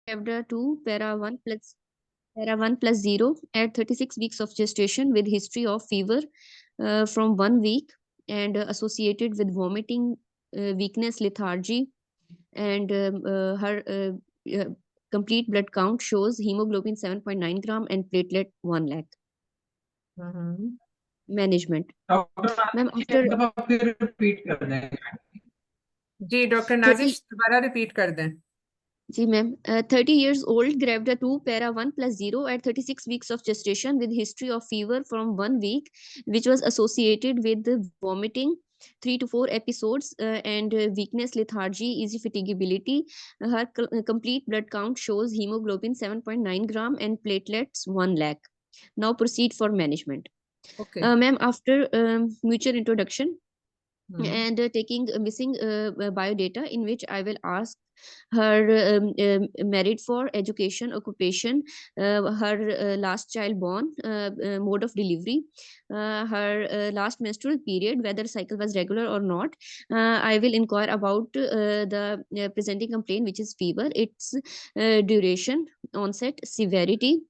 2 para 1 plus 0 at 36 weeks of gestation with history of fever from 1 week and associated with vomiting, weakness, lethargy, and her complete blood count shows hemoglobin 7.9 gram and platelet 1 lakh. Management. Ma'am, after repeat कर दें जी doctor 30 Nazish दोबारा repeat कर दें। जी ma'am 30 years old gravid 2 para 1 plus 0 at 36 weeks of gestation with history of fever from 1 week which was associated with vomiting 3 to 4 episodes and weakness, lethargy, easy fatigability. Her complete blood count shows hemoglobin 7.9 gram and platelets 1 lakh. Now proceed for management. Okay. Ma'am, after mutual introduction and taking missing biodata in which I will ask her merit for education, occupation, her last child born, mode of delivery, her last menstrual period, whether cycle was regular or not. I will inquire about the presenting complaint, which is fever, its duration, onset, severity,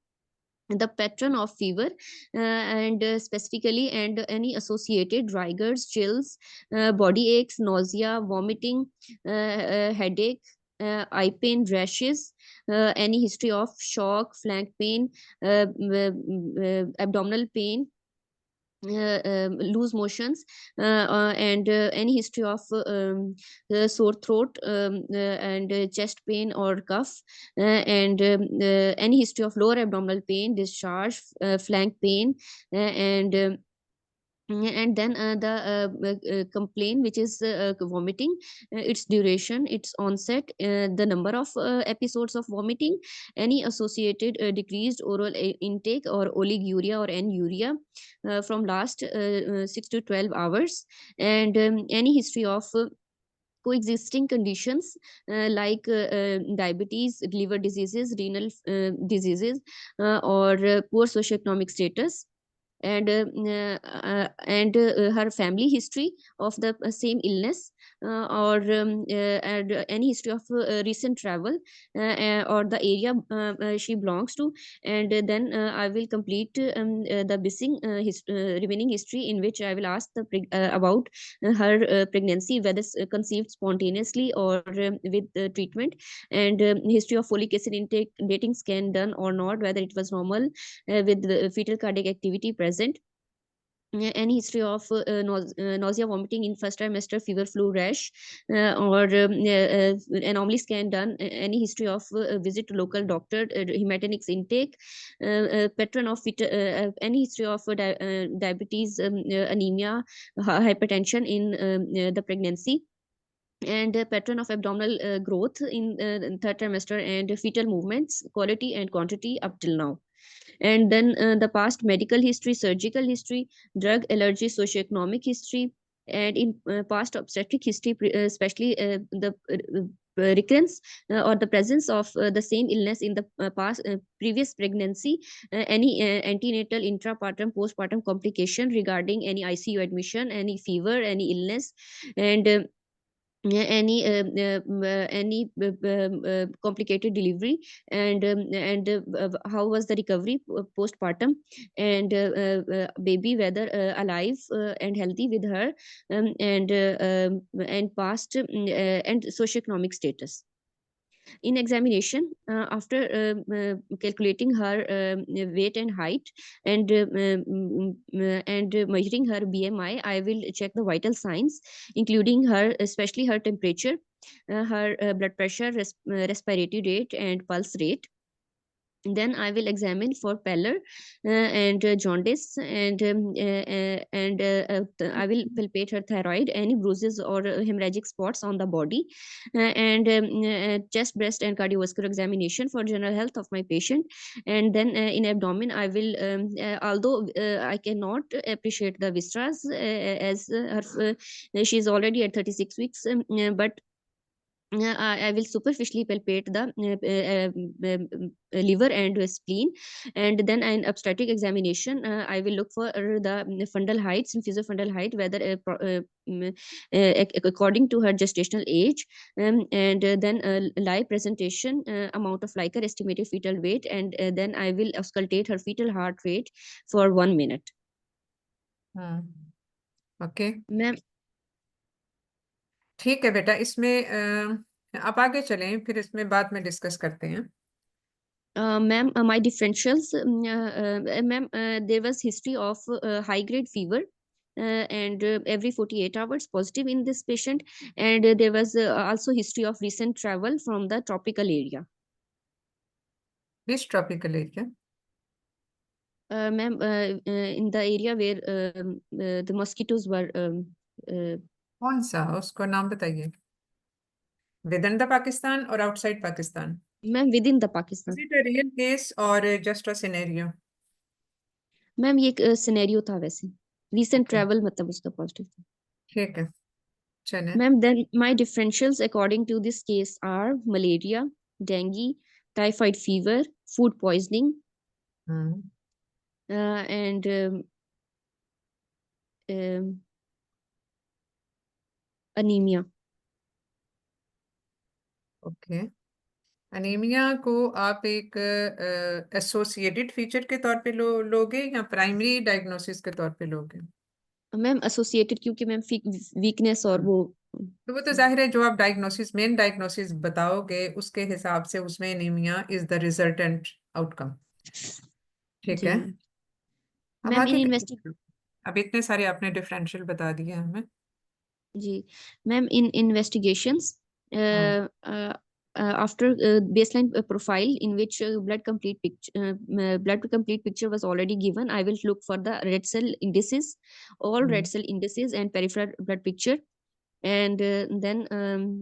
the pattern of fever and specifically and any associated rigors, chills, body aches, nausea, vomiting, headache, eye pain, rashes, any history of shock, flank pain, abdominal pain, loose motions, and any history of sore throat and chest pain or cough, and any history of lower abdominal pain, discharge, flank pain, and then the complaint, which is vomiting, its duration, its onset, the number of episodes of vomiting, any associated decreased oral intake or oliguria or anuria from last 6 to 12 hours, and any history of coexisting conditions like diabetes, liver diseases, renal diseases, or poor socioeconomic status, and her family history of the same illness, or and any history of recent travel, or the area she belongs to, and then I will complete the missing remaining history, in which I will ask about her pregnancy, whether conceived spontaneously or with treatment, and history of folic acid intake, dating scan done or not, whether it was normal with fetal cardiac activity present, any history of nausea, vomiting in first trimester, fever, flu, rash, or anomaly scan done, any history of visit to local doctor, hematinics intake, pattern of any history of diabetes, anemia, hypertension in the pregnancy, and pattern of abdominal growth in third trimester, and fetal movements, quality and quantity up till now. And then the past medical history, surgical history, drug allergy, socioeconomic history, and in past obstetric history, especially the recurrence or the presence of the same illness in the past previous pregnancy, any antenatal, intrapartum, postpartum complication regarding any ICU admission, any fever, any illness, and any complicated delivery, and how was the recovery postpartum, and baby whether alive and healthy with her, and past and socioeconomic status. In examination, after calculating her weight and height, and measuring her BMI, I will check the vital signs, including her, especially her temperature, her blood pressure, respiratory rate, and pulse rate. Then I will examine for pallor and jaundice, and I will palpate her thyroid, any bruises or hemorrhagic spots on the body, and chest, breast, and cardiovascular examination for general health of my patient. And then in abdomen, I will, although I cannot appreciate the viscera as she is already at 36 weeks, but I will superficially palpate the liver and spleen, and then an obstetric examination. I will look for the fundal heights, infusofundal height, whether according to her gestational age, and then live presentation, amount of liquor, estimated fetal weight, and then I will auscultate her fetal heart rate for 1 minute. Okay, Ma'am, ठीक है बेटा, इसमें आप आगे चलें, फिर इसमें बाद में डिस्कस करते हैं। ma'am, my differentials, ma'am, there was history of high grade fever, and every 48 hours positive in this patient, and there was also history of recent travel from the tropical area. Which tropical area? Ma'am, in the area where the mosquitoes were कौन सा, उसको नाम बताइए। With in the Pakistan और outside Pakistan? ma'am, within the Pakistan. Is it a real case और just a scenario? Ma'am ये एक scenario था, वैसे recent travel मतलब उसका positive था. ठीक है, चलें। Ma'am, then my differentials according to this case are malaria, dengue, typhoid fever, food poisoning, and anemia. Okay, anaemia को आप एक एसोसिएटेड फीचर के तौर पे लोगे या प्राइमरी डायग्नोसिस के तौर पे लोगे? मैम एसोसिएटेड, क्योंकि मैम वीकनेस और वो तो वो तो जाहिर है, जो आप डायग्नोसिस, मेन डायग्नोसिस बताओगे उसके हिसाब से उसमें anaemia is the resultant outcome. ठीक जी है, मैम। अब मैम इन आगे इन्वेस्टिग अब इतने सारे आपने डिफरेंशियल बता दिए हमें। जी ma'am, in investigations after baseline profile in which blood complete picture was already given, I will look for the red cell indices, all red cell indices and peripheral blood picture, and then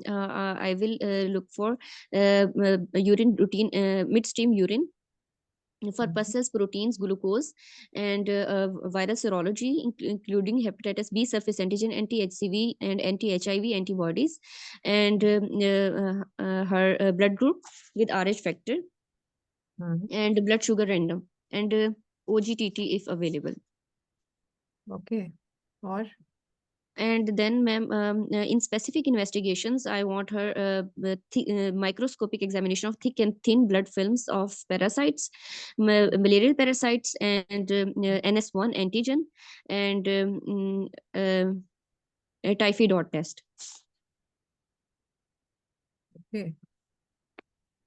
I will look for urine routine, midstream urine for pulses, proteins, glucose, and viral serology, including hepatitis B surface antigen, anti-HCV, and anti-HIV antibodies, and her blood group with Rh factor, and blood sugar random, and OGTT if available. Okay, और And then, ma'am, in specific investigations, I want her microscopic examination of thick and thin blood films of parasites, malarial parasites, and NS1 antigen, and a typhoid dot test. Okay,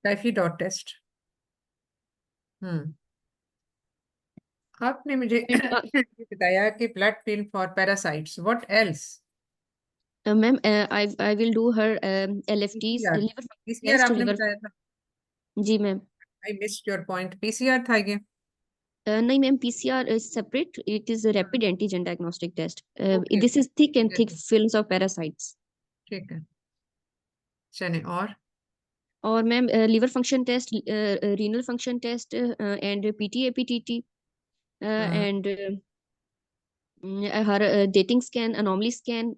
typhi dot test. आपने मुझे And, बताया कि blood film for parasites, what else? ma'am, I will do her LFTs, PCR, liver PCR test, आपने liver. बताया था। जी ma'am. I missed your point, PCR था ये? नहीं ma'am, PCR is separate. It is a rapid antigen diagnostic test. Okay. This is thick and thick Okay. films of parasites. ठीक है, चलिए। और ma'am liver function test, renal function test, and PTAPTT, and her dating scan, anomaly scan,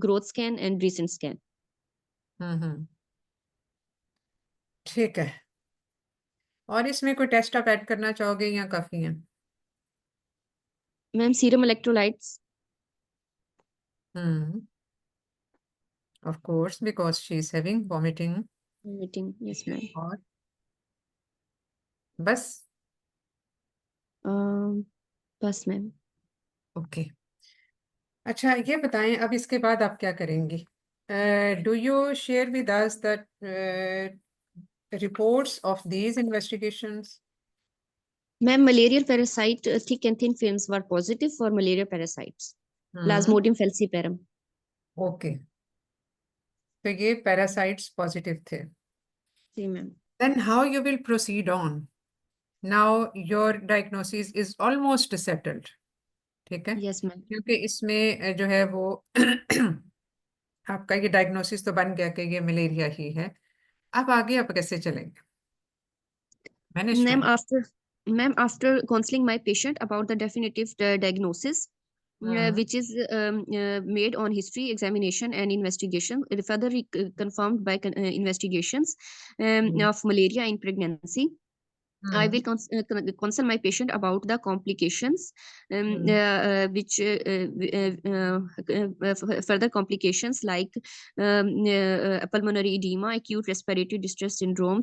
growth scan, and recent scan. ठीक है, और इसमें कोई test आप ऐड करना चाहोगे या काफी है? Ma'am serum electrolytes. Of course, because she is having vomiting. Meeting, yes ma'am. और बस? बस मैम. ओके, अच्छा ये बताएं, अब इसके बाद आप क्या करेंगी? Do you share with us the reports of these investigations? Ma'am malarial parasite thick and thin films were positive for malaria parasites, Plasmodium falciparum. Okay, तो ये पैरासाइट्स पॉजिटिव थे। जी ma'am. Then how you will proceed on? Now your diagnosis is almost settled. ठीक है, yes ma'am. क्योंकि इसमें जो है वो आपका ये डायग्नोसिस तो बन गया कि ये मलेरिया ही है। अब आगे आप कैसे चलेंगे? Ma'am, management. after counseling my patient about the definitive diagnosis, which is made on history, examination, and investigation, further confirmed by investigations of malaria in pregnancy. I will consult my patient about the complications, which further complications like pulmonary edema, acute respiratory distress syndrome,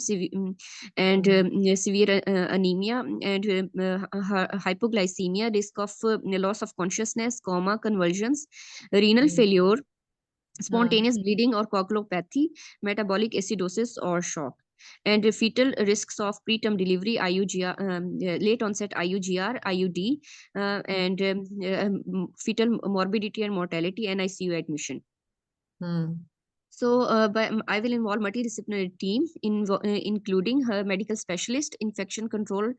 and severe anemia, and hypoglycemia, risk of loss of consciousness, coma, convulsions, renal failure, spontaneous bleeding or coagulopathy, metabolic acidosis or shock, and fetal risks of preterm delivery, IUGR, late onset IUGR, IUD, and fetal morbidity and mortality, and ICU admission. So I will involve multidisciplinary team, including her medical specialist, infection control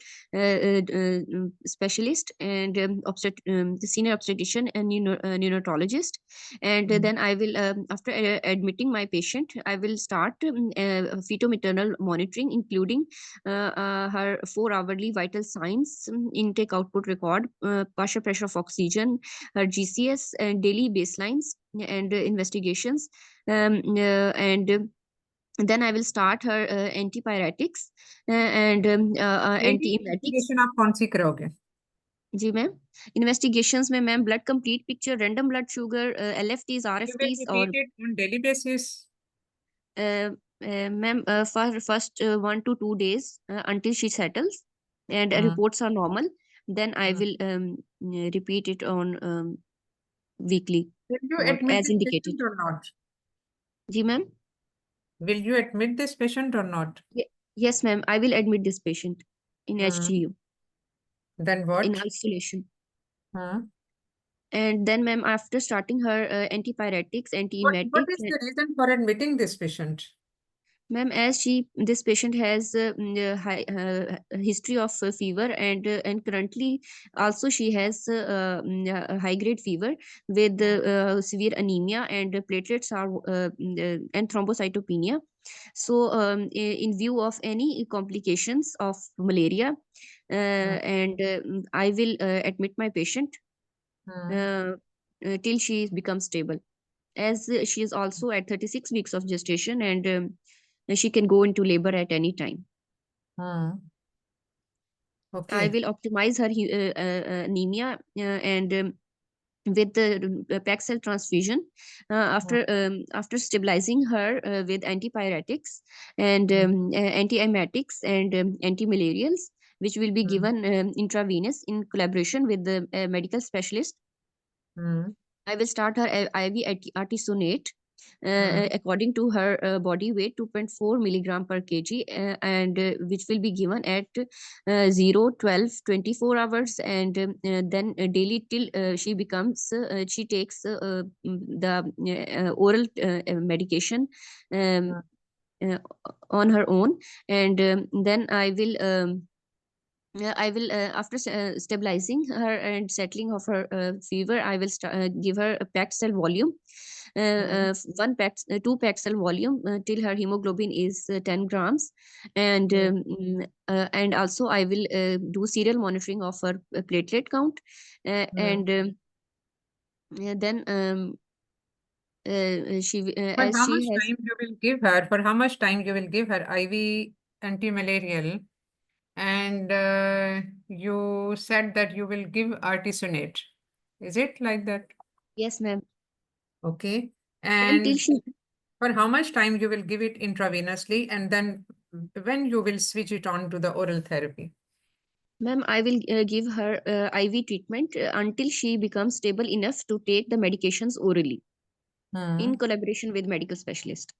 specialist, and the senior obstetrician and neonatologist. And then I will, after admitting my patient, I will start fetal-maternal monitoring, including her 4-hourly vital signs, intake output record, partial pressure of oxygen, her GCS, and daily baselines and investigations. And then I will start her antipyretics and anti-emetics. Investigation आप कौन सी करोगे? जी ma'am, investigations में ma'am blood complete picture, random blood sugar, LFTs, You will RFTs, और repeat it on daily basis. Ma'am for first 1 to 2 days until she settles and reports are normal, then I will repeat it on weekly Will you or admit as this indicated. patient or not? जी ma'am, Will you admit this patient or not? yes ma'am, I will admit this patient in HGU, Then what? in isolation. Huh? And then ma'am, after starting her antipyretics, What antiemetics, is the reason for admitting this patient? ma'am, as this patient has high history of fever, and currently also she has a high grade fever with severe anemia, and platelets are and thrombocytopenia. So in view of any complications of malaria, and I will admit my patient till she becomes stable, as she is also at 36 weeks of gestation, and she can go into labor at any time. I Okay. will optimize her anemia and with the PEG cell transfusion after stabilizing her with antipyretics and antiemetics and antimalarials, which will be given intravenous in collaboration with the medical specialist. I will start her IV artesunate according to her body weight, 2.4 milligram per kg, and which will be given at 0, 12, 24 hours, and then daily till she takes the oral medication on her own. And then I will after stabilizing her and settling of her fever, I will give her a packed cell volume, two packed cell volume till her hemoglobin is 10 grams, and also I will do serial monitoring of her platelet count, and then For as how she much has. time you will give her? For how much time you will give her IV antimalarial? And you said that you will give artesunate. Is it like that? Yes, ma'am. Okay. Until And she. for how much time you will give it intravenously, and then when you will switch it on to the oral therapy? Ma'am, I will give her IV treatment until she becomes stable enough to take the medications orally in collaboration with medical specialist.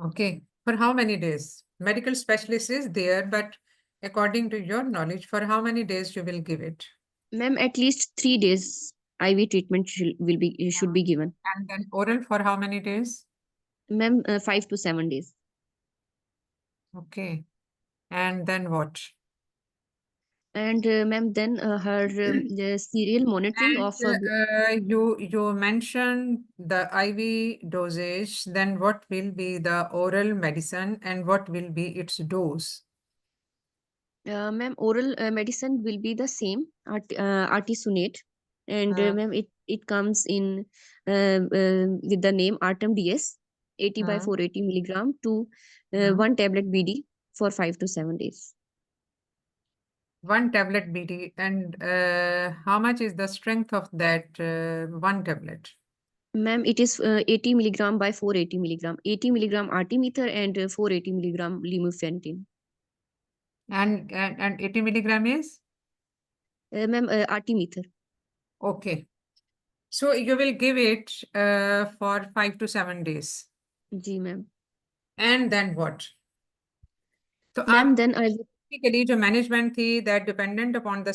Okay. For how many days? Medical specialist is there, but according to your knowledge, for how many days you will give it? Ma'am, at least 3 days IV treatment should be given. And then oral for how many days? Ma'am, 5 to 7 days. Okay. And then what? And ma'am, then her the serial monitoring of You mentioned the IV dosage, then what will be the oral medicine and what will be its dose? ma'am, oral medicine will be the same, artesunate, and हाँ, ma'am, it comes in with the name Artem DS 80 by हाँ, 480 milligram to हाँ. 1 tablet BD for 5 to 7 days. 1 tablet BD, and how much is the strength of that 1 tablet? Ma'am, it is 80 milligram by 480 milligram, 80 milligram artemether and 480 milligram lumefantrine. And 80 milligram is? Ma'am, artemether. Okay. So you will give it for 5 to 7 days. जी ma'am. And then what? तो Ma'am, आप then I will basically जो management थी that dependent upon the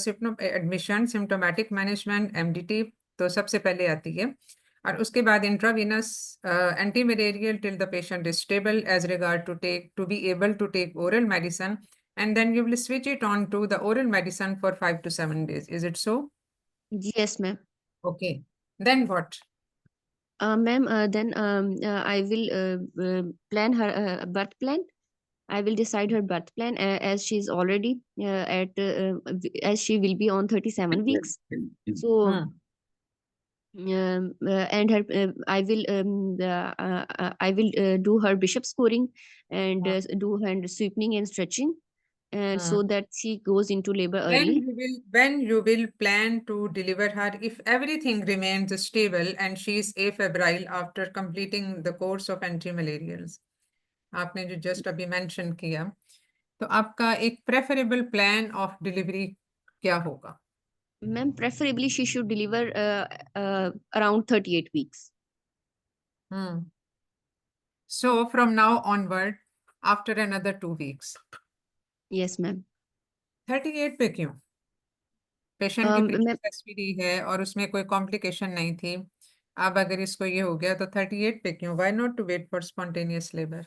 admission, symptomatic management, MDT, तो सबसे पहले आती है. और उसके बाद intravenous antimalarial till the patient is stable as regard to be able to take oral medicine, and then you will switch it on to the oral medicine for 5 to 7 days. Is it so? yes ma'am. Okay. Then what? Ma'am, then I will plan her birth plan. I will decide her birth plan as she's already as she will be on 37 weeks. So and her I will do her bishop scoring and do her sweeping and stretching so that she goes into labor early. When you will plan to deliver her, if everything remains stable and she is afebrile after completing the course of antimalarials, आपने जो just अभी mention किया, तो आपका एक preferable plan of delivery क्या होगा? Ma'am, preferably she should deliver around 38 weeks. So from now onward, after another 2 weeks. Yes, ma'am. 38 पे क्यों? पेशेंट की Ma'am, प्रीवियस एसपीडी है और उसमें कोई कॉम्प्लिकेशन नहीं थी. अब अगर इसको ये हो गया तो 38 पे क्यों? Why not to wait for spontaneous labor?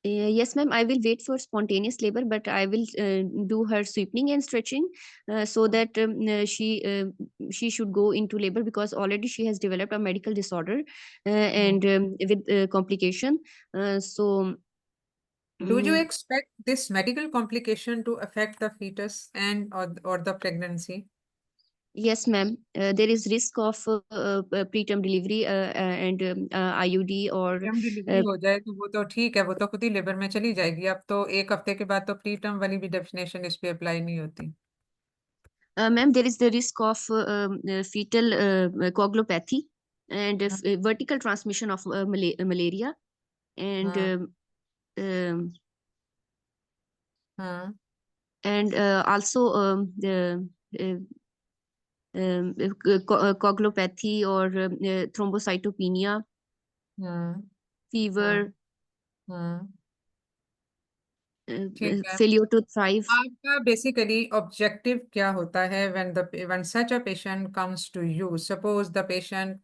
yes, ma'am. I will wait for spontaneous labor, but I will do her sweeping and stretching so that she should go into labor because already she has developed a medical disorder and with complication. So Do you expect this medical complication to affect the fetus and or the pregnancy? yes, ma'am. There is risk of preterm delivery and IUD or preterm delivery हो जाए तो वो तो ठीक है, वो तो खुद ही लेबर में चली जाएगी. अब तो 1 हफ्ते के बाद तो प्रीटर्म वाली भी डेफिनेशन इस पे अप्लाई नहीं होती. ma'am, there is the risk of fetal coagulopathy and vertical transmission of malaria and um, and also the coagulopathy or thrombocytopenia, fever, ठीक है. failure to thrive. आपका बेसिकली ऑब्जेक्टिव क्या होता है when such a patient comes to you? Suppose the patient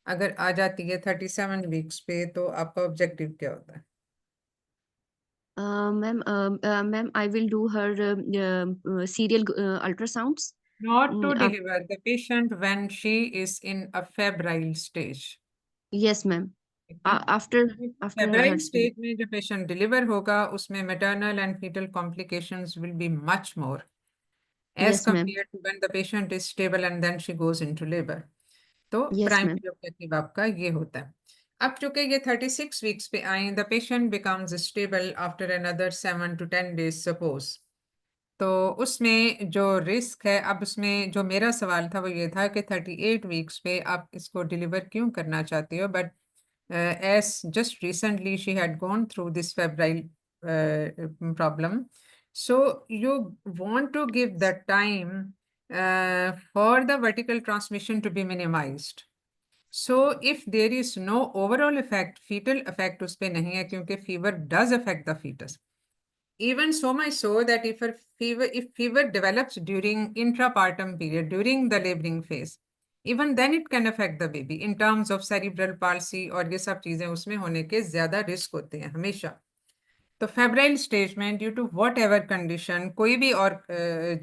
अगर आ जाती है 37 weeks पे, तो आपका ऑब्जेक्टिव क्या होता है? Ma'am, I will do her serial ultrasounds. Not to Af- deliver the patient when she is in a febrile stage. yes, ma'am. ठीक है? After फेब्राइल her स्टेज में जो पेशेंट डिलीवर होगा उसमें maternal and fetal complications will be much more as yes, ma'am. compared to when the patient is stable and then she goes into labor. तो Yes, ma'am. Primary objective आपका ये होता है. अब चूंकि ये 36 वीक्स पे आए, the patient becomes stubble after another 7 to 10 days suppose, तो उसमें जो रिस्क है, अब उसमें जो मेरा सवाल था वो ये था कि 38 वीक्स पे आप इसको डिलीवर क्यों करना चाहती हो, but as just recently she had gone through this febrile problem, so you want to give the time for the vertical transmission to be minimized. So if there is no overall effect, fetal effect उस पे नहीं है, क्योंकि fever does affect the fetus. Even so much so that if fever develops during intrapartum period, during the laboring phase, even then it can affect the baby in terms of cerebral palsy, और ये सब चीजें उसमें होने के ज्यादा risk होते हैं हमेशा. तो फेब्राइल स्टेज में due to whatever condition कोई भी और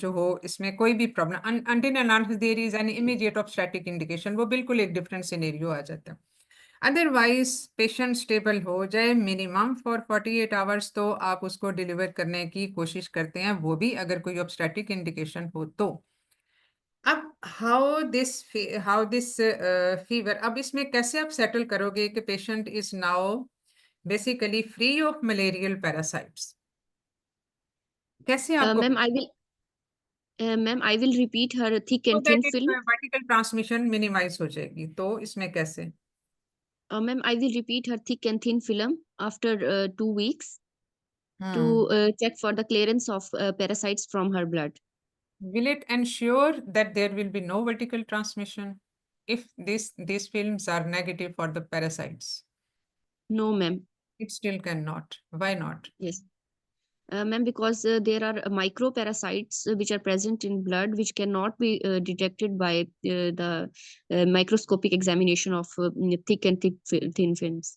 जो हो, इसमें कोई भी problem until and unless there is an immediate obstetric indication, वो बिल्कुल एक डिफरेंट सिनेरियो आ जाता है. अदरवाइज पेशेंट स्टेबल हो जाए मिनिमम फॉर 48 आवर्स, तो आप उसको डिलीवर करने की कोशिश करते हैं, वो भी अगर कोई ऑब्स्टेट्रिक इंडिकेशन हो तो. अब हाउ दिस फीवर, अब इसमें कैसे आप सेटल करोगे कि patient is now basically free of malarial parasites? कैसे आपको ma'am I will repeat her thick so and thin that film. Vertical transmission minimize हो जाएगी? तो इसमें कैसे? Ma'am, I will repeat her thick and thin film after 2 weeks to Hmm. check for the clearance of parasites from her blood. Will it ensure that there will be no vertical transmission if these films are negative for the parasites? No, ma'am. It still cannot. Why not? Yes. Ma'am, because there are microparasites which are present in blood which cannot be detected by the microscopic examination of thick and thin films.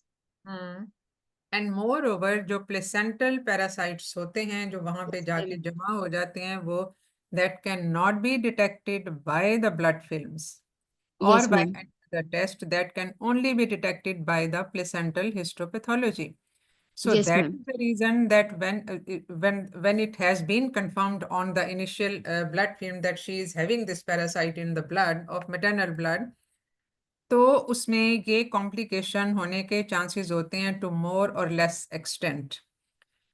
And more over जो placental parasites होते हैं जो वहां पे Yes, जाके ma'am. जमा हो जाते हैं, वो that can not be detected by the blood films or Yes, by ma'am. any other test that can only be detected by the placental histopathology. So Yes, that ma'am. is the reason that when it has been confirmed on the initial blood film that she is having this parasite in the blood of maternal blood, तो उसमें ये complication होने के chances होते हैं to मोर और less extent.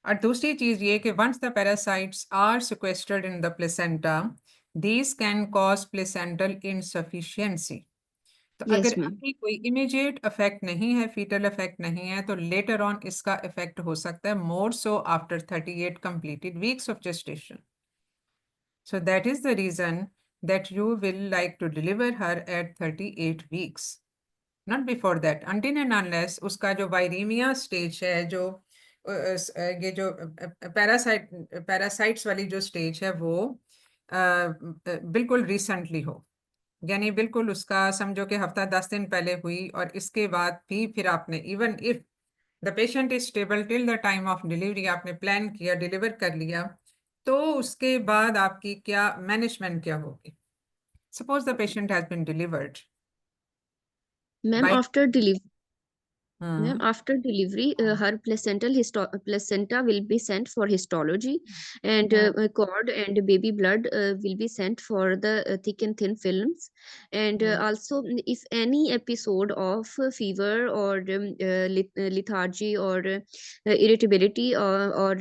और दूसरी चीज ये कि once the parasites are sequestered in the placenta, these can cause placental insufficiency. तो Yes, अगर ma'am. अभी कोई इमीडिएट इफेक्ट नहीं है, फीटल इफेक्ट नहीं है, तो लेटर ऑन इसका इफेक्ट हो सकता है, more so after 38 completed weeks of gestation. So that is the reason that you will like to deliver her at 38 weeks. Not before that, until and unless उसका जो वायरीमिया stage है, जो ये जो पैरासाइट्स वाली जो स्टेज है, वो बिल्कुल रिसेंटली हो, यानी बिल्कुल उसका समझो कि हफ्ता 10 दिन पहले हुई, और इसके बाद भी फिर आपने even if the patient is stable till the time of delivery, आपने प्लान किया, डिलीवर कर लिया, तो उसके बाद आपकी क्या मैनेजमेंट क्या होगी? Suppose the patient has been delivered Ma'am, by after delivery. Ma'am, after delivery, her placenta will be sent for histology, and cord and baby blood will be sent for the thick and thin films. And also, if any episode of fever or lethargy or irritability or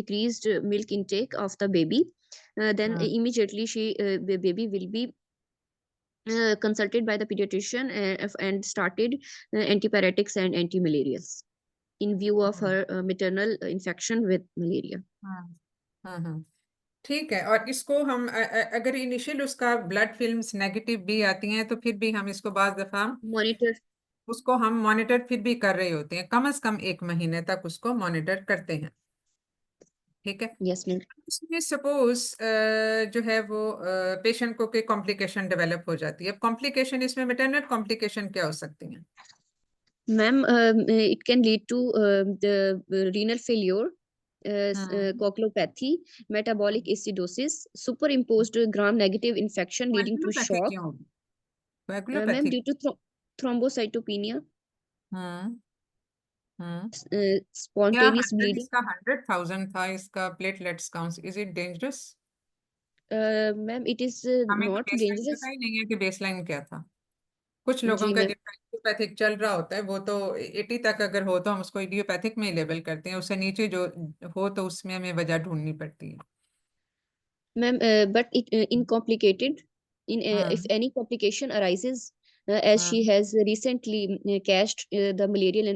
decreased milk intake of the baby, then immediately baby will be consulted by the pediatrician and started antipyretics and anti-malarials in view of her maternal infection with malaria. ठीक है। और इसको हम अगर initial उसका blood films negative भी आती हैं, तो फिर भी हम इसको बाज दफा Monitor. उसको हम मॉनिटर फिर भी कर रहे होते हैं, कम से कम 1 महीने तक उसको मॉनिटर करते हैं। ठीक है। Yes, ma'am. इसमें सपोज जो है वो पेशेंट को कोई कॉम्प्लिकेशन डेवलप हो जाती है। अब कॉम्प्लिकेशन इसमें मैटरनल कॉम्प्लिकेशन क्या हो सकती हैं? Ma'am, it can lead to the renal failure, coagulopathy, metabolic acidosis, superimposed gram-negative infection leading to कोएगुलोपैथी shock. क्यों होगी? Ma'am, कोएगुलोपैथी। due to thrombocytopenia, हम्म हम्म क्या spontaneous 100 bleeding. इसका 100,000 था इसका platelets count, is it dangerous? Ma'am, it is हमें तो not baseline पता dangerous. ही नहीं है कि बेसलाइन क्या था। कुछ लोगों जी का मैम. जिनका इडियोपैथिक चल रहा होता है, वो तो 80 तक अगर हो तो हम उसको इडियोपैथिक में ही लेबल करते हैं, उससे नीचे जो हो तो उसमें हमें वजह ढूंढनी पड़ती है। Ma'am, but it in complicated in if hmm any complication arises as she hmm has recently cashed the malarial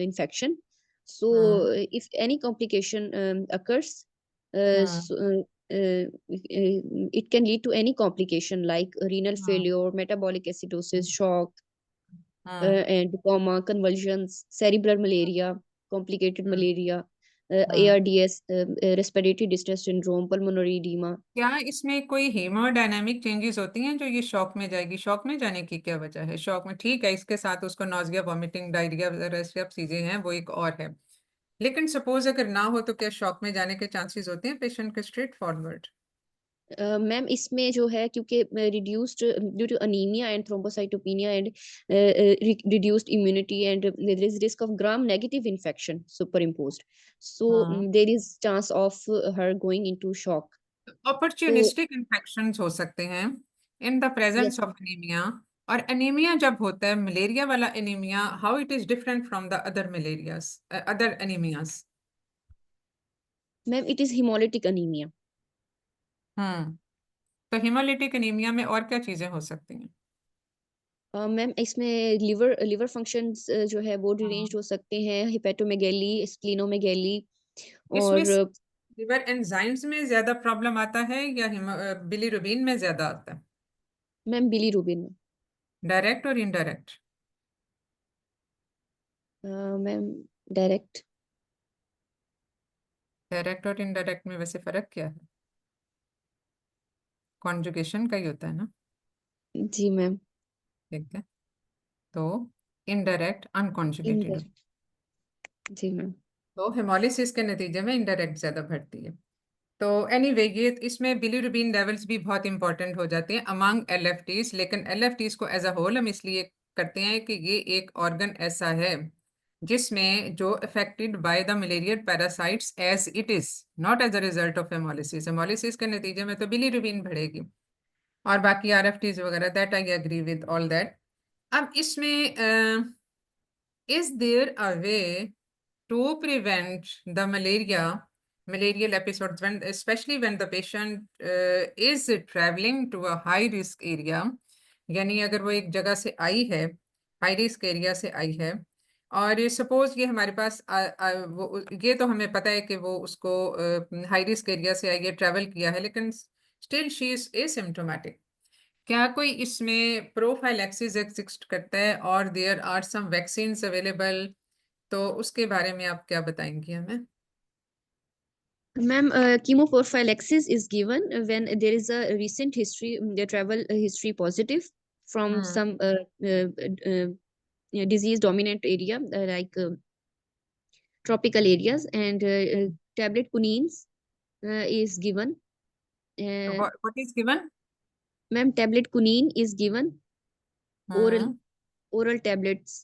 infection. So hmm if any complication occurs, so, it can lead to any complication like renal hmm failure, metabolic acidosis, shock, hmm and coma, convulsions, cerebral malaria, complicated hmm malaria, hmm. ARDS, respiratory distress syndrome, pulmonary edema. क्या इसमें कोई haemodynamic changes होती हैं जो ये shock में जाएगी? Shock में जाने की क्या वजह है? शॉक में ठीक है, इसके साथ उसको नौजिया, वॉमिटिंग, डायरिया वगैरह सब चीजें हैं, वो एक और है। लेकिन सपोज अगर ना हो तो क्या शॉक में जाने के चांसेस होते हैं पेशेंट के? Straight forward. मैम इसमें जो है क्योंकि reduced due to anaemia and thrombocytopenia and reduced immunity and there is risk of gram negative infection super imposed, so there is chance of her going into shock. तो opportunistic infections हो सकते हैं in the presence Yes, of anemia, और anemia जब होता है malaria वाला anemia, how it is different from the other malarias, other anemias? Ma'am it is haemolytic anaemia. Hmm तो hemolytic anemia में और क्या चीजें हो सकती हैं? मैम इसमें लिवर लिवर फंक्शंस जो है वो डिरेंज्ड हाँ। हो सकते हैं, हिपेटोमेगैली, स्प्लीनोमेगैली इसमें और लिवर एंजाइम्स में ज्यादा प्रॉब्लम आता है या बिलीरुबिन में ज्यादा आता है? मैम बिलीरुबिन में। डायरेक्ट और इनडायरेक्ट? Ma'am direct. डायरेक्ट और इनडायरेक्ट में वैसे फर्क क्या है? कॉन्जुगेशन का ही होता है ना? जी मैम। ठीक है, तो इनडायरेक्ट अनकॉन्जुगेटेड होता है। इनडायरेक्ट। जी मैम। तो हेमोलिसिस के नतीजे में इनडायरेक्ट ज्यादा बढ़ती है। तो एनीवे ये इसमें बिलीरुबिन लेवल्स भी बहुत इंपॉर्टेंट हो जाते हैं अमंग एलएफटीज, लेकिन एलएफटीज को एज अ होल हम इसलिए करते हैं कि ये एक ऑर्गन ऐसा है जिसमें जो affected by the malarial parasites as it is, not as a result of haemolysis. Haemolysis के नतीजे में तो बिलीरुबिन बढ़ेगी और बाकी आरएफटीज वगैरह, that I agree with all that. अब इसमें is there a way to prevent the malarial episodes, when especially when the patient is traveling to a high risk area? यानी अगर वो एक जगह से आई है, हाई रिस्क एरिया से आई है, और सपोज ये हमारे पास वो ये तो हमें पता है कि वो उसको हाई रिस्क एरिया से आई है, ट्रैवल किया है, लेकिन स्टिल शी इज एसिम्प्टोमेटिक। क्या कोई इसमें प्रोफाइलैक्सिस एग्जिस्ट करता है और there are some vaccines available? तो उसके बारे में आप क्या बताएंगी हमें? Ma'am, chemoprophylaxis is given when there is a recent history, the travel history positive from hmm some disease dominant area like tropical areas, and tablet quinines is given. Uh, what is given? Ma'am, tablet quinine is given, oral hmm oral tablets.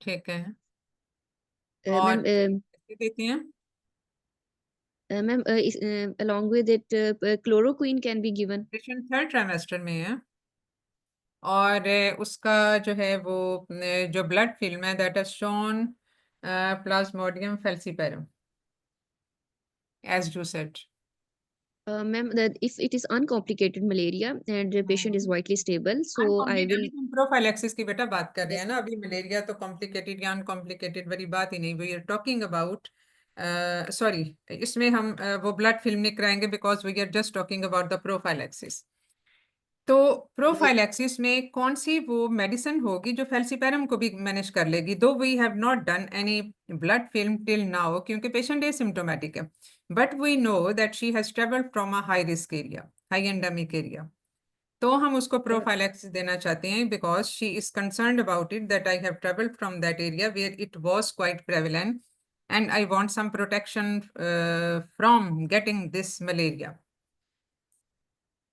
ठीक है, Ma'am, और कैसे देती हैं? ma'am, along with it, chloroquine can be given. Patient third trimester में है और उसका जो है वो जो ब्लड फिल्म है that is shown plasmodium falciparum as you said. Ma'am, that if it is uncomplicated malaria and the patient is vitally stable, so I uncomplicated, will. अभी हम प्रोफाइलैक्सिस की बेटा बात कर रहे हैं Yes. ना, अभी मलेरिया तो कॉम्प्लिकेटेड या अनकॉम्प्लिकेटेड वाली बात ही नहीं, we are talking about sorry, इसमें हम वो ब्लड फिल्म नहीं कराएंगे because we are just talking about the prophylaxis. तो प्रोफाइलैक्सिस में कौन सी वो मेडिसिन होगी जो फेल्सीपेरम को भी मैनेज कर लेगी? Though we have not done any blood film till now क्योंकि पेशेंट एसिम्प्टोमेटिक है, but we know that she has travelled from a high risk area, high endemic area. तो हम उसको प्रोफाइलैक्सिस देना चाहते हैं because she is concerned about it that I have travelled from that area where it was quite prevalent and I want some protection from getting this malaria.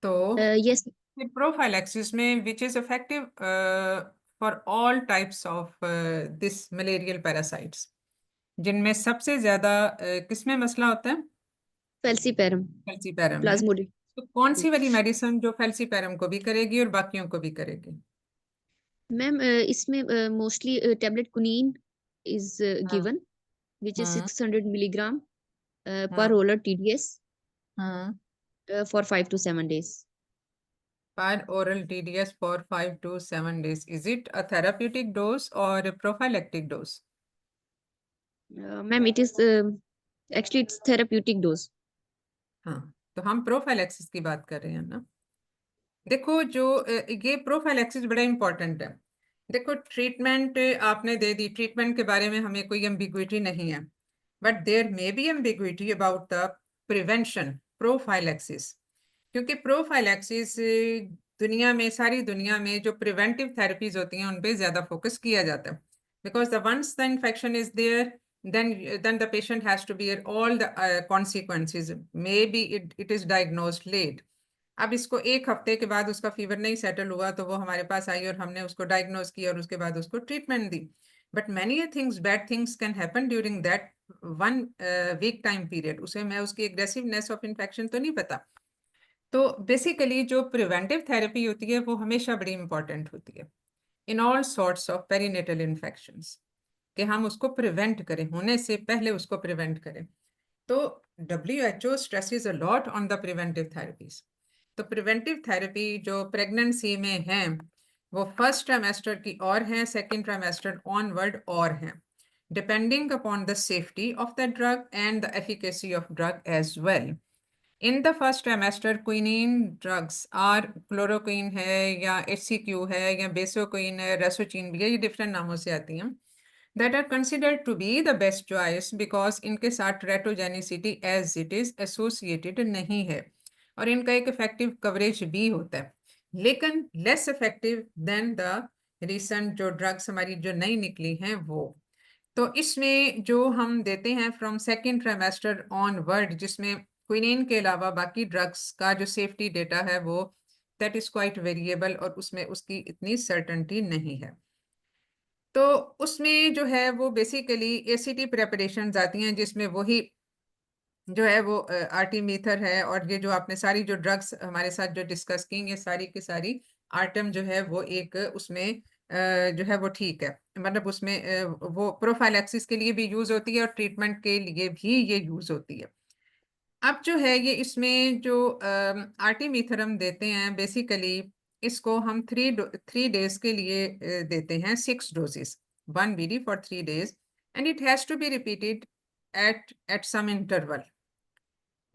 तो Yes. Prophylaxis में which is effective for all types of this malarial parasites, जिनमें सबसे ज्यादा किसमें मसला होता है? Falciparum, falciparum में। Plasmodium. तो कौन सी Yes. वाली मेडिसिन जो फेल्सीपेरम को भी करेगी और बाकियों को भी करेगी? Ma'am, इसमें mostly tablet quinine is हाँ given, which is हाँ 600 milligram per हाँ roller TDS हाँ। for 5 to 7 days. Per oral TDS for 5 to 7 days. Is it a therapeutic dose or a prophylactic dose? Ma'am, it is actually it's therapeutic dose. हाँ, तो हम prophylaxis की बात कर रहे हैं ना। देखो जो ये प्रोफाइलैक्सिस बड़ा इंपॉर्टेंट है। देखो ट्रीटमेंट आपने दे दी, ट्रीटमेंट के बारे में हमें कोई एम्बिग्विटी नहीं है, but there may be ambiguity about the prevention prophylaxis, क्योंकि प्रोफाइलैक्सिस दुनिया में, सारी दुनिया में जो प्रिवेंटिव थेरेपीज होती हैं उन पे ज्यादा फोकस किया जाता है because the once the infection is there then the patient has to bear all the consequences. Maybe it is diagnosed late. अब इसको एक हफ्ते के बाद उसका फीवर नहीं सेटल हुआ तो वो हमारे पास आई और हमने उसको डायग्नोज किया और उसके बाद उसको ट्रीटमेंट दी, but many things, bad things can happen during that 1 week time period. उसे मैं उसकी एग्रेसिवनेस ऑफ इन्फेक्शन तो नहीं पता। तो बेसिकली जो प्रिवेंटिव थेरेपी होती है वो हमेशा बड़ी इंपॉर्टेंट होती है in all sorts of perinatal infections, कि हम उसको प्रिवेंट करें, होने से पहले उसको प्रिवेंट करें। तो WHO stresses a lot on the preventive therapies. तो प्रिवेंटिव थेरेपी जो प्रेगनेंसी में है वो फर्स्ट ट्राइमेस्टर की और हैं, सेकेंड ट्राइमेस्टर ऑनवर्ड और हैं, depending upon the safety of the drug and the efficacy of drug as well. In the first trimester quinine drugs are chloroquine है या HCQ है या बेसोक्वीन है, रेसोचिन भी है, ये डिफरेंट नामों से आती हैं, that are considered to be the best choice because इनके साथ teratogenicidity as it is associated नहीं है और इनका एक effective coverage भी होता है, लेकिन less effective than the recent जो drugs हमारी जो नई निकली हैं वो। तो इसमें जो हम देते हैं फ्रॉम सेकेंड ट्राइमेस्टर ऑनवर्ड, जिसमें क्विनीन के अलावा बाकी ड्रग्स का जो सेफ्टी डेटा है वो दैट इज क्वाइट वेरिएबल और उसमें उसकी इतनी सर्टेनिटी नहीं है। तो उसमें जो है वो बेसिकली ACT प्रेपरेशंस आती हैं जिसमें वही जो है वो आर्टीमीथर है, और ये जो आपने सारी जो ड्रग्स हमारे साथ जो डिस्कस की ये सारी की सारी आर्टम जो है वो एक उसमें जो है वो ठीक है, मतलब उसमें वो प्रोफाइलैक्सिस के लिए भी यूज होती है और ट्रीटमेंट के लिए भी ये यूज होती है। अब जो है ये इसमें जो आर्टीमीथर हम देते हैं बेसिकली इसको हम थ्री डेज के लिए देते हैं 6 doses 1 BD for 3 days and it has to be repeated at some interval.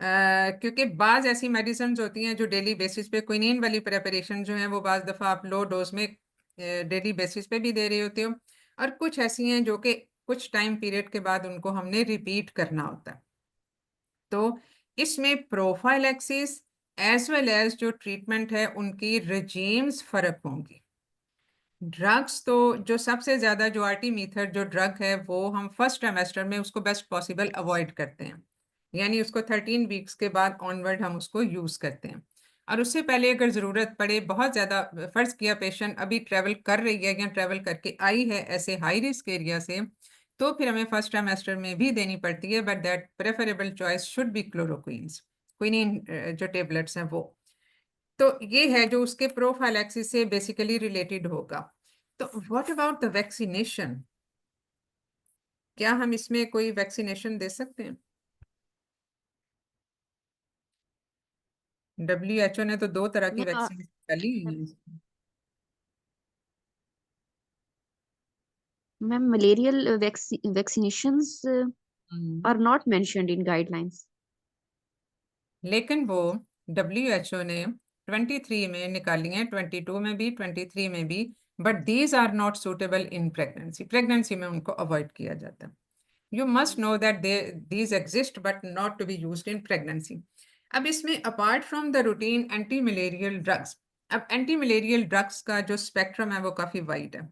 क्योंकि बाज ऐसी मेडिसिन होती हैं जो डेली बेसिस पे क्विनीन वाली प्रेपरेशन जो है वो बाज दफ़ा आप लो डोज में डेली बेसिस पे भी दे रहे होते हो, और कुछ ऐसी हैं जो कि कुछ टाइम पीरियड के बाद उनको हमने रिपीट करना होता है। तो इसमें प्रोफाइलैक्सिस एज वेल एज जो ट्रीटमेंट है उनकी रेजीम्स फर्क होंगी। ड्रग्स तो जो सबसे ज़्यादा जो आर्टीमीथर जो ड्रग है वो हम फर्स्ट ट्राइमेस्टर में उसको बेस्ट पॉसिबल अवॉइड करते हैं, यानी उसको 13 वीक्स के बाद ऑनवर्ड हम उसको यूज़ करते हैं। और उससे पहले अगर ज़रूरत पड़े, बहुत ज़्यादा फ़र्ज़ किया पेशेंट अभी ट्रैवल कर रही है या ट्रैवल करके आई है ऐसे हाई रिस्क एरिया से, तो फिर हमें फर्स्ट ट्राइमेस्टर में भी देनी पड़ती है, but that preferable choice should be chloroquines, quinine जो टेबलेट्स हैं वो। तो ये है जो उसके प्रोफाइलैक्सिस से बेसिकली रिलेटेड होगा। तो व्हाट अबाउट द वैक्सीनेशन, क्या हम इसमें कोई वैक्सीनेशन दे सकते हैं? WHO ने तो 2 तरह की वैक्सीन निकाली हुई है। Ma'am malarial vaccinations are not mentioned in guidelines. लेकिन वो WHO ने 23 में निकाली हैं, 22 में भी 23 में भी, but these are not suitable in pregnancy. Pregnancy में उनको अवॉइड किया जाता है। You must know that these exist but not to be used in pregnancy. अब इसमें apart from the routine anti-malarial drugs, अब anti-malarial drugs का जो स्पेक्ट्रम है वो काफ़ी वाइड है,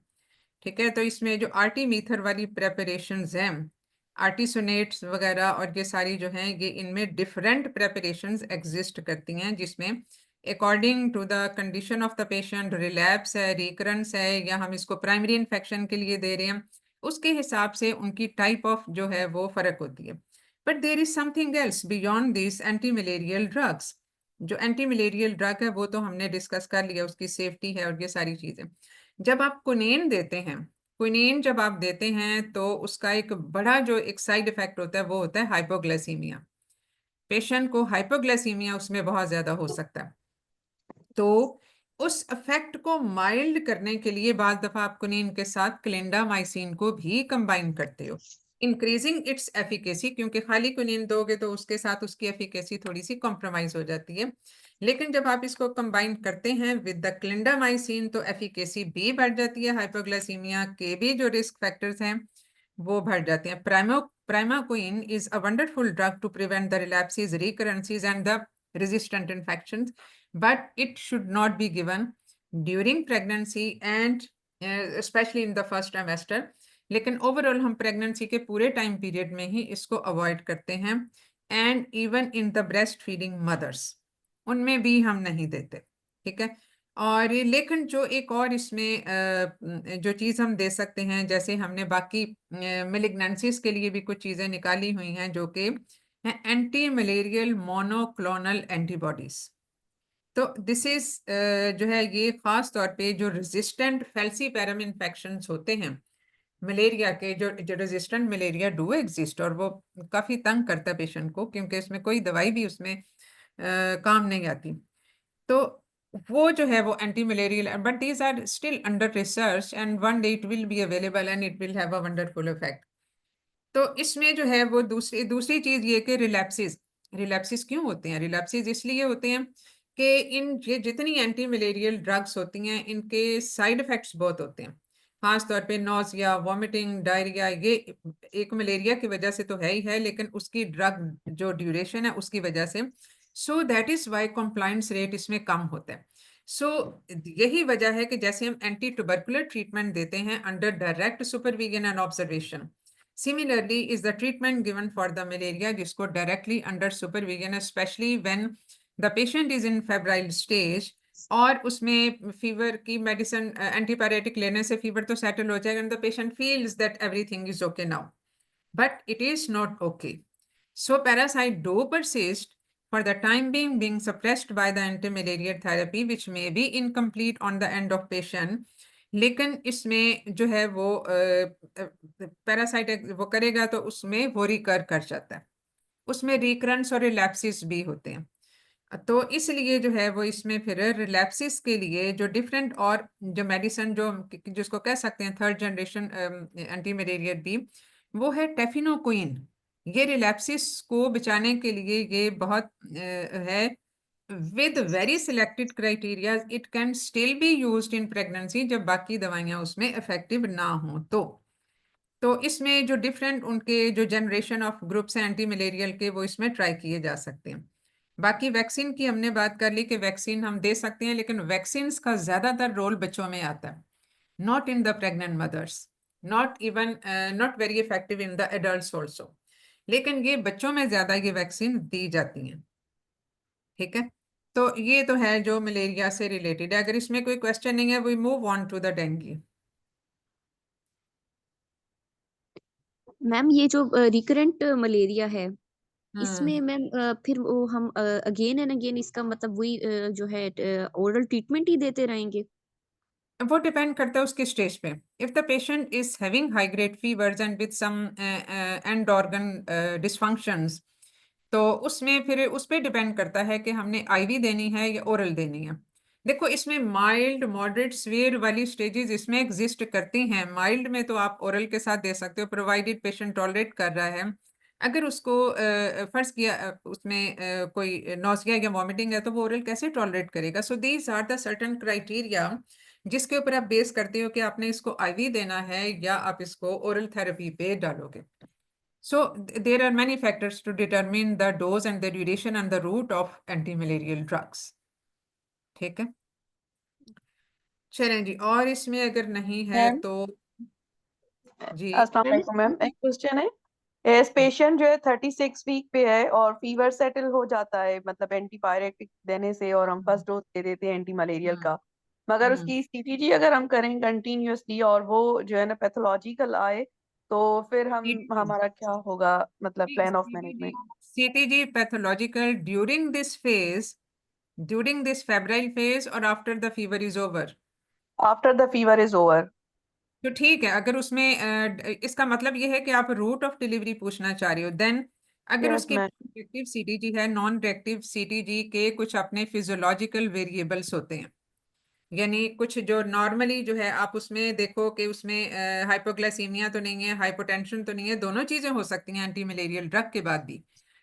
ठीक है। तो इसमें जो आर्टीमीथर वाली प्रेपरेशंस हैं, आर्टिसोनेट्स वगैरह और ये सारी जो हैं ये इनमें डिफरेंट प्रेपरेशंस एग्जिस्ट करती हैं, जिसमें according to the condition of the patient relapse है, रिकरेंस है, या हम इसको प्राइमरी इन्फेक्शन के लिए दे रहे हैं, उसके हिसाब से उनकी टाइप ऑफ जो है वो फर्क होती है। But there is something else beyond this anti malarial drugs. जो एंटी मलेरियल ड्रग है वो तो हमने डिस्कस कर लिया, उसकी सेफ्टी है और ये सारी चीज़ें। जब आप क्विनीन देते हैं, क्विनीन जब आप देते हैं तो उसका एक बड़ा जो एक साइड इफेक्ट होता है वो होता है हाइपोग्लाइसीमिया। पेशेंट को हाइपोग्लाइसीमिया उसमें बहुत ज़्यादा हो सकता है। तो उस इफेक्ट को माइल्ड करने के लिए बाज़ दफ़ा आप क्विनीन के साथ क्लिंडामाइसिन को भी कंबाइन करते हो, इंक्रीजिंग इट्स एफिकेसी, क्योंकि खाली क्विनीन दोगे तो उसके साथ उसकी एफिकेसी थोड़ी सी कॉम्प्रोमाइज हो जाती है। लेकिन जब आप इसको कंबाइन करते हैं विद द क्लिंडामाइसिन तो एफिकेसी भी बढ़ जाती है, हाइपोग्लाइसीमिया के भी जो रिस्क फैक्टर्स हैं वो बढ़ जाते हैं। Primaquine is a wonderful drug to prevent the relapses, recurrences and the resistant infections, but it should not be given during pregnancy and especially in the first trimester. लेकिन overall हम pregnancy के पूरे time period में ही इसको avoid करते हैं, and even in the breast feeding mother's उनमें भी हम नहीं देते, ठीक है। और लेकिन जो एक और इसमें जो चीज़ हम दे सकते हैं, जैसे हमने बाकी मेलिग्नेंसीज के लिए भी कुछ चीज़ें निकाली हुई हैं जो कि एंटी मलेरियल मोनोक्लोनल एंटीबॉडीज। तो दिस इज जो है ये खास तौर पे जो रेजिस्टेंट फेल्सीपैरम इन्फेक्शंस होते हैं मलेरिया के, जो रेजिस्टेंट मलेरिया डू एग्जिस्ट, और वो काफी तंग करता है पेशेंट को, क्योंकि इसमें कोई दवाई भी उसमें काम नहीं आती। तो वो जो है वो anti malarial, but these are still under research and one day it will be available and it will have a wonderful effect. तो इसमें जो है वो दूसरी चीज ये कि रिलैप्सिस क्यों होते हैं? रिलैप्सिस इसलिए होते हैं कि ये जितनी एंटी मलेरियल ड्रग्स होती हैं इनके साइड इफेक्ट्स बहुत होते हैं, खास तौर पे नोजिया, वॉमिटिंग, डायरिया। ये एक मलेरिया की वजह से तो है ही है, लेकिन उसकी ड्रग जो ड्यूरेशन है उसकी वजह से। So that is why compliance rate इसमें कम होता है। सो यही वजह है कि जैसे हम एंटी ट्यूबरकुलर ट्रीटमेंट देते हैं under direct supervision and observation, similarly is the treatment given for the malaria जिसको directly under supervision, especially when the patient is in febrile stage, और उसमें फीवर की मेडिसिन एंटीपायरेटिक लेने से फीवर तो settle हो जाएगा and the patient feels that everything is okay now, but it is not okay. So parasite do persist for the time being suppressed by the anti-malarial therapy which may be incomplete on the end of patient, लेकिन इसमें जो है वो parasite वो करेगा तो उसमें वो रिकर कर जाता है, उसमें रिकरेंस और रिलैप्सिस भी होते हैं। तो इसलिए जो है वो इसमें फिर रिलैप्सिस के लिए जो डिफरेंट और जो मेडिसिन जो जिसको कह सकते हैं थर्ड जनरेशन एंटी मलेरियल भी, वो है टेफिनोक्विन। ये रिलैप्सिस को बचाने के लिए ये बहुत है, with very selected criteria it can still be used in pregnancy जब बाकी दवाइयां उसमें इफेक्टिव ना हो। तो इसमें जो डिफरेंट उनके जो जनरेशन ऑफ ग्रुप्स हैं एंटी मलेरियल के, वो इसमें ट्राई किए जा सकते हैं। बाकी वैक्सीन की हमने बात कर ली कि वैक्सीन हम दे सकते हैं, लेकिन वैक्सीन का ज्यादातर रोल बच्चों में आता है, not in the pregnant mothers, not very effective in the adults also, लेकिन ये बच्चों में ज्यादा ये वैक्सीन दी जाती हैं। ठीक है, तो ये तो है जो मलेरिया से रिलेटेड है। अगर इसमें कोई क्वेश्चन नहीं है we move on to the dengue. Ma'am ये जो रिकरेंट मलेरिया है, इसमें हम्म मैम फिर वो हम अगेन एंड अगेन इसका मतलब वही जो है ओरल ट्रीटमेंट ही देते रहेंगे? वो डिपेंड करता है उसके स्टेज पे। If the patient is having high grade fevers and with some end organ dysfunctions, तो उसमें फिर उस पर डिपेंड करता है कि हमने आईवी देनी है या ओरल देनी है। देखो इसमें माइल्ड, मॉडरेट, सीवियर वाली स्टेजेस इसमें एग्जिस्ट करती हैं। माइल्ड में तो आप ओरल के साथ दे सकते हो प्रोवाइडेड पेशेंट टॉलरेट कर रहा है। अगर उसको फर्ज किया उसमें कोई नौसिया या वॉमिटिंग है तो वो ओरल कैसे टॉलरेट करेगा? So these are the certain criteria जिसके ऊपर आप बेस करते हो कि आपने इसको आईवी देना है या आप इसको ओरल थेरेपी पे डालोगे। So there are many factors to determine the dose and the duration and the route of anti-malarial drugs. ठीक है, चलें जी। और इसमें अगर नहीं है मैम तो जी अस्सलाम वालेकुम मैम, एक क्वेश्चन है। एस पेशेंट जो है 36 वीक पे है और फीवर सेटल हो जाता है, मतलब एंटीपायरेटिक देने से, और हम फर्स्ट डोज दे देते हैं एंटी मलेरियल का, मगर उसकी सीटीजी अगर हम करें कंटिन्यूअसली और वो जो है ना पैथोलॉजिकल आए, तो फिर हमारा क्या होगा, मतलब plan of management? CTG pathological during this febrile phase और after the fever is over? After the fever is over. तो ठीक है, अगर उसमें इसका मतलब ये है कि आप रूट ऑफ डिलीवरी पूछना चाह रहे हो, देन अगर यस उसकी मैम। रिएक्टिव सीटीजी है, नॉन रिएक्टिव सीटीजी के कुछ अपने फिजियोलॉजिकल वेरिएबल्स होते हैं, यानी कुछ जो नॉर्मली जो है आप उसमें देखो कि उसमें हाइपोग्लाइसीमिया तो नहीं है, हाइपोटेंशन तो नहीं है, दोनों चीजें हो सकती हैं एंटी मलेरियल ड्रग के बाद भी,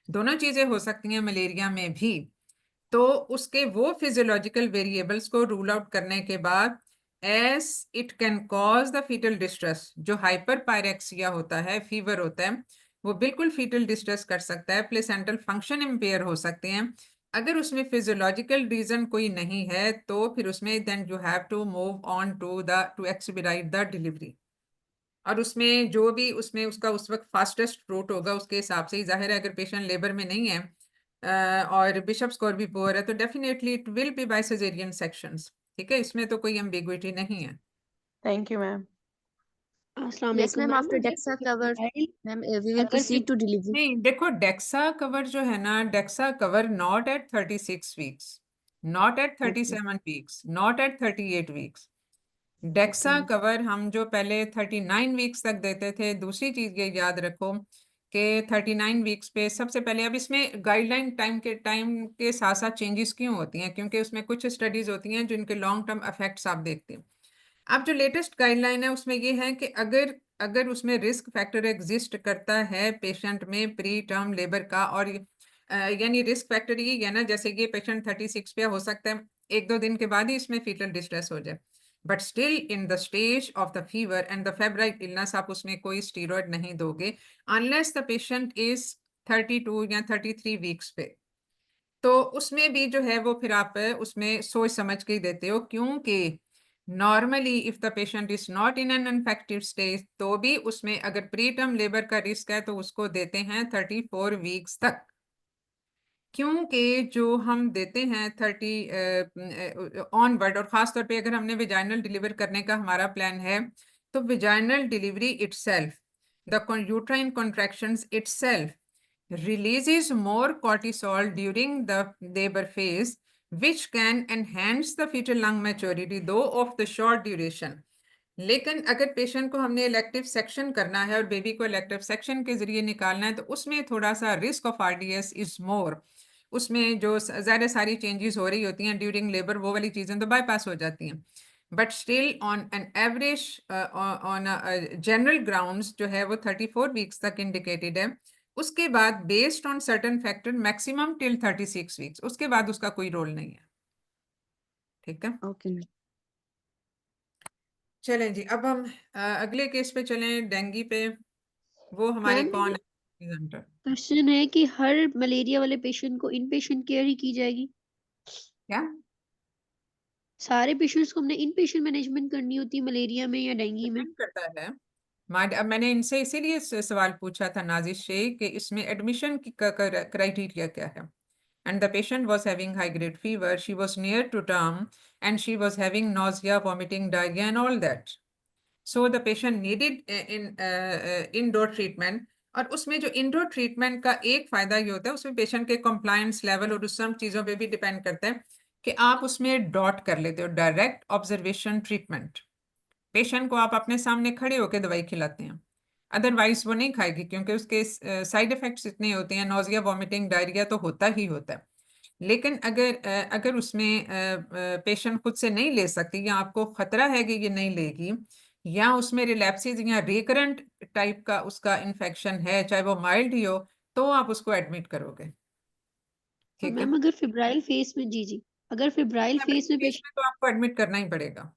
दोनों चीजें हो सकती हैं मलेरिया में भी। तो उसके वो फिजियोलॉजिकल वेरिएबल्स को रूल आउट करने के बाद as it can cause the fetal distress, जो हाइपर पायरेक्सिया होता है, फीवर होता है, वो बिल्कुल फीटल डिस्ट्रेस कर सकता है, प्लेसेंटल फंक्शन इम्पेयर हो सकते हैं। अगर उसमें फिजियोलॉजिकल रीजन कोई नहीं है तो फिर उसमें then you have to move on to expedite the delivery. और उसमें जो भी उसमें उसका उस वक्त फास्टेस्ट रूट होगा उसके हिसाब से ही, जाहिर है अगर पेशेंट लेबर में नहीं है और बिशप स्कोर भी पुअर है तो definitely it will be by caesarean sections. ठीक है, इसमें तो कोई एम्बिग्विटी नहीं है। Thank you ma'am. अस्सलाम Yes, वालेकुम ma'am. मैम, After मुझे DEXA cover, ma'am, we will अगर proceed to delivery. नहीं देखो डेक्सा कवर जो है ना, DEXA cover not at 36 weeks, not at 37 weeks, not at 38 weeks. DEXA cover हम जो पहले 39 वीक्स तक देते थे, दूसरी चीज ये याद रखो कि 39 वीक्स पे सबसे पहले, अब इसमें गाइडलाइन टाइम के साथ साथ चेंजेस क्यों होती हैं, क्योंकि उसमें कुछ स्टडीज होती हैं जिनके लॉन्ग टर्म इफेक्ट्स आप देखते हैं। अब जो लेटेस्ट गाइडलाइन है उसमें ये है कि अगर उसमें रिस्क फैक्टर एग्जिस्ट करता है पेशेंट में प्री टर्म लेबर का, और यानी रिस्क फैक्टर ये है ना, जैसे ये पेशेंट 36 पे हो सकता है 1-2 दिन के बाद ही इसमें फीटल डिस्ट्रेस हो जाए, but still in the stage of the fever and the febrile illness आप उसमें कोई स्टीरॉयड नहीं दोगे अनलेस द पेशेंट इज 32 या 33 वीक्स पे। तो उसमें भी जो है वो फिर आप उसमें सोच समझ के ही देते हो, क्योंकि normally if the patient is not in an infective stage तो भी उसमें अगर प्री टर्म लेबर का रिस्क है तो उसको देते हैं 34 वीक्स तक, क्योंकि जो हम देते हैं 30 ऑनवर्ड, और खास तौर पे अगर हमने विजाइनल डिलीवर करने का हमारा प्लान है तो vaginal delivery itself, the uterine contractions itself releases more cortisol during the labor phase, which can enhance the fetal lung maturity, though of the short duration. लेकिन अगर पेशेंट को हमने इलेक्टिव सेक्शन करना है और बेबी को इलेक्टिव सेक्शन के जरिए निकालना है तो उसमें थोड़ा सा risk of RDS is more. उसमें जो ज़्यादा सारी चेंजेस हो रही होती हैं ड्यूरिंग लेबर, वो वाली चीज़ें तो बाईपास हो जाती हैं, but still on an average on general grounds जो है वो 34 वीक्स तक इंडिकेटेड है। उसके बाद based on certain factor maximum till 36 weeks, उसके बाद उसका कोई रोल नहीं है। ठीक है, ओके। चलें जी, अब हम अगले केस पे चलें, डेंगू पे। वो हमारे मैम, कौन है प्रेजेंटर? क्वेश्चन है कि हर मलेरिया वाले पेशेंट को इन पेशेंट केयर ही की जाएगी? क्या सारे पेशेंट्स को हमने इन पेशेंट मैनेजमेंट करनी होती है मलेरिया में या डेंगू में? डिपेंड करता है। अब मैंने इनसे इसीलिए सवाल पूछा था नाजिश से कि इसमें एडमिशन की क्राइटेरिया क्या है। And the patient was having high grade fever, she was near to term, and she was having nausea, vomiting, diarrhea and all that. So the patient needed indoor treatment. और उसमें जो indoor treatment का एक फायदा ये होता है, उसमें पेशेंट के कंप्लायंस लेवल और उस सब चीज़ों पे भी डिपेंड करता है कि आप उसमें डॉट कर लेते हो, डायरेक्ट ऑब्जर्वेशन ट्रीटमेंट। पेशेंट को आप अपने सामने खड़े होकर दवाई खिलाते हैं, अदरवाइज वो नहीं खाएगी, क्योंकि उसके साइड इफेक्ट्स इतने होते हैं, नोजिया, वॉमिटिंग, डायरिया तो होता ही होता है। लेकिन अगर उसमें पेशेंट खुद से नहीं ले सकती या आपको खतरा है कि ये नहीं लेगी, या उसमें रिलैप्सिस या रिकरेंट टाइप का उसका इन्फेक्शन है, चाहे वो माइल्ड ही हो, तो आप उसको एडमिट करोगे। और ठीक है, मैम अगर फिब्राइल फेस में, जी अगर फिब्राइल फेस में केस में तो आपको एडमिट करना ही पड़ेगा,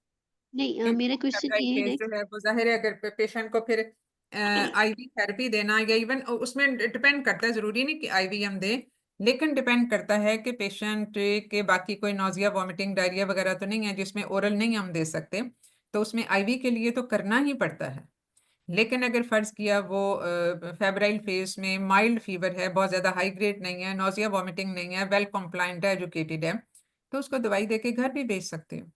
नहीं, क्योंकि मेरा वो क्वेश्चन फेब्राइल ये है फेज नेक्स्ट। जो है वो जाहिर है, अगर पेशेंट को फिर आईवी थेरेपी देना या इवन उसमें डिपेंड करता है, जरूरी नहीं कि आईवी हम दें, लेकिन डिपेंड करता है कि पेशेंट के बाकी कोई नोजिया, वॉमिटिंग, डायरिया वगैरह तो नहीं है जिसमें ओरल नहीं हम दे सकते, तो उसमें आईवी के लिए तो करना ही पड़ता है। लेकिन अगर फर्ज किया वो फेब्राइल फेज में माइल्ड फीवर है, बहुत ज्यादा हाई ग्रेड नहीं है, नोजिया वॉमिटिंग नहीं है, वेल कंप्लाइंट है, एजुकेटेड है, तो उसको दवाई देके घर भी भेज सकते हो।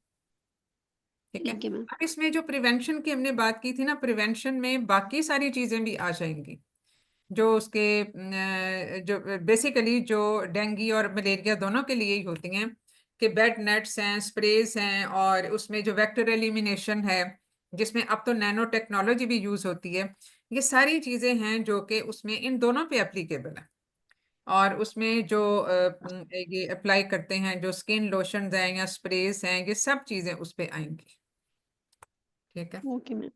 ठीक है, ठीक है मैम। अब इसमें जो प्रिवेंशन की हमने बात की थी ना, प्रिवेंशन में बाकी सारी चीजें भी आ जाएंगी जो उसके जो बेसिकली जो डेंगू और मलेरिया दोनों के लिए ही होती हैं, कि बेड नेट्स हैं, स्प्रेज हैं, और उसमें जो वेक्टर एलिमिनेशन है जिसमें अब तो नैनो टेक्नोलॉजी भी यूज होती है, ये सारी चीजें हैं जो कि उसमें इन दोनों पे एप्लीकेबल है। और उसमें जो ये अप्लाई करते हैं, जो स्किन लोशंस हैं या स्प्रेज हैं, ये सब चीजें उस पे आएंगी। ठीक है okay ma'am.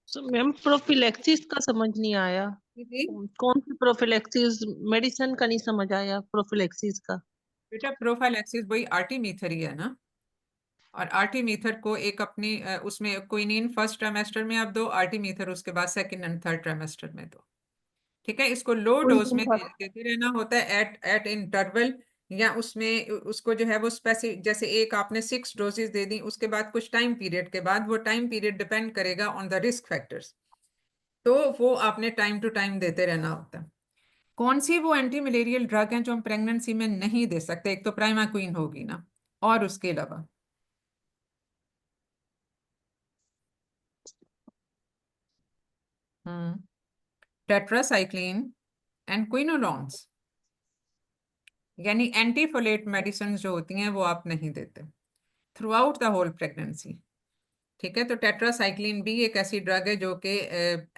So, ma'am prophylaxis का समझ नहीं आया, जी कौन सी प्रोफिलेक्सिस? मेडिसिन का नहीं समझ आया, प्रोफिलेक्सिस का। बेटा, प्रोफाइलैक्सिस वही आर्टीमीथर ही है ना, और आर्टीमीथर को एक अपनी उसमें क्विनीन फर्स्ट ट्राइमेस्टर में आप दो, आर्टीमीथर उसके बाद सेकंड एंड थर्ड ट्राइमेस्टर में दो। ठीक है, इसको लो डोज में देते रहना होता है एट इंटरवल, या उसमें उसको जो है वो स्पेसिफिक, जैसे एक आपने 6 डोजेज दे दी, उसके बाद कुछ टाइम पीरियड के बाद, वो टाइम पीरियड डिपेंड करेगा ऑन द रिस्क फैक्टर्स, तो वो आपने टाइम टू टाइम देते रहना होता है। कौन सी वो एंटी मलेरियल ड्रग हैं जो हम प्रेगनेंसी में नहीं दे सकते? एक तो प्राइमाक्विन होगी ना, और उसके अलावा टेट्रासाइक्लिन एंड क्विनोलॉन्स। यानी एंटीफोलेट मेडिसिन जो होती हैं वो आप नहीं देते throughout the whole pregnancy. ठीक है, तो टेट्रासाइक्लिन भी एक ऐसी ड्रग है जो कि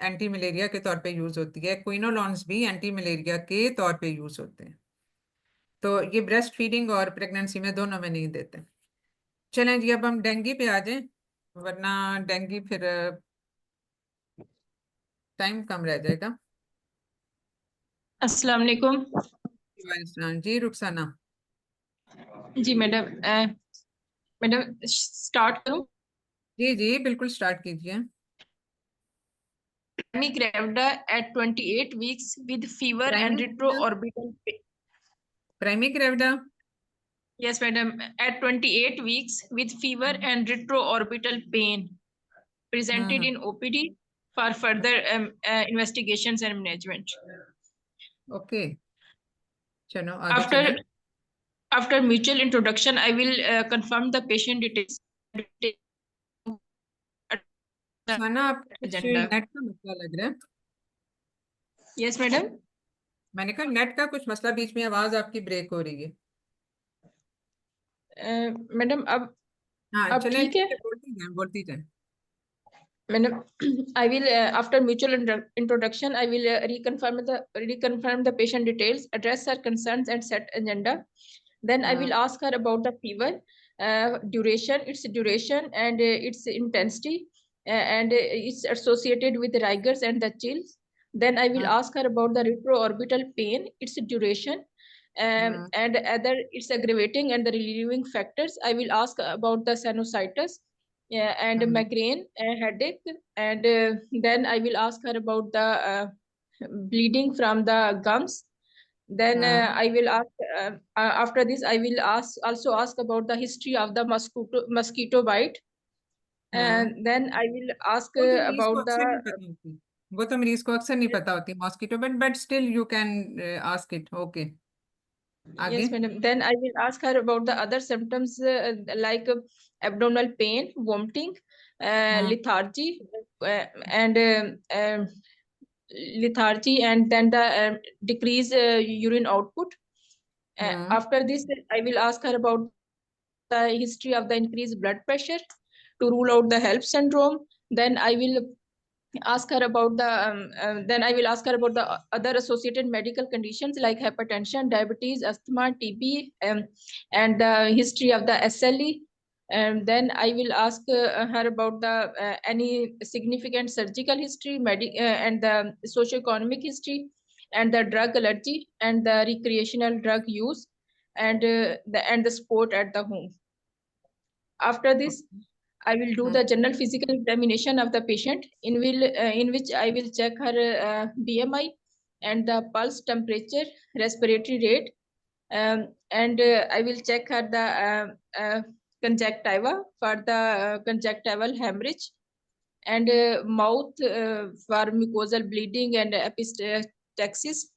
एंटी मलेरिया के तौर पे यूज होती है। क्विनोलॉन्स भी एंटी मलेरिया के तौर पे यूज होते हैं। तो ये ब्रेस्ट फीडिंग और प्रेगनेंसी में दोनों में नहीं देते। चलें जी, अब हम डेंगू पे आ जाएं, वरना डेंगू फिर टाइम कम रह जाएगा। अस्सलाम वालेकुम। वालेकुम जी, रुखसाना। जी मैडम, मैडम स्टार्ट करूं? जी जी बिल्कुल स्टार्ट कीजिए। Primary gravida at 28 weeks with fever and retroorbital pain. Primary gravida. Yes, madam. At 28 weeks with fever and retroorbital pain presented in OPD for further investigations and management. Okay, चलो आगे After चलें। after mutual introduction, I will confirm the patient details. Rukhsana, आपको कुछ Agenda. Net का मसला लग रहा है। Yes, madam. मैंने कहा नेट का कुछ मसला, बीच में आवाज आपकी ब्रेक हो रही है। मैडम हाँ अब चलें, ठीक है? बोलती जाएं बोलती जाएं। Madam, I will after mutual introduction, I will reconfirm the patient details, address her concerns, and set agenda. Then I will ask her about the fever, duration, and its intensity, and it's associated with the rigors and the chills. Then I will ask her about the retroorbital pain, its duration, and other its aggravating and the relieving factors. I will ask about the sinusitis, and migraine, headache, and then I will ask her about the bleeding from the gums. Then I will ask after this I will also ask about the history of the mosquito bite, and then I will ask वो तो मरीज को about अक्सर नहीं the पता होती, वो तो मरीज को अक्सर नहीं पता होती mosquito, but still you can ask it. Okay, आगे। yes madam. Then I will ask her about the other symptoms like abdominal pain, vomiting, lethargy, and lethargy, and then the decreased urine output. After this, I will ask her about the history of the increased blood pressure to rule out the HELLP syndrome. Then I will ask her about the other associated medical conditions like hypertension, diabetes, asthma, TB, and the history of the SLE. And then I will ask her about the any significant surgical history, and the socioeconomic history, and the drug allergy, and the recreational drug use, and the sport at the home. After this, I will do the general physical examination of the patient, in which I will check her BMI and the pulse, temperature, respiratory rate, and I will check her the conjunctiva for the conjunctival hemorrhage, and mouth for mucosal bleeding and epistaxis,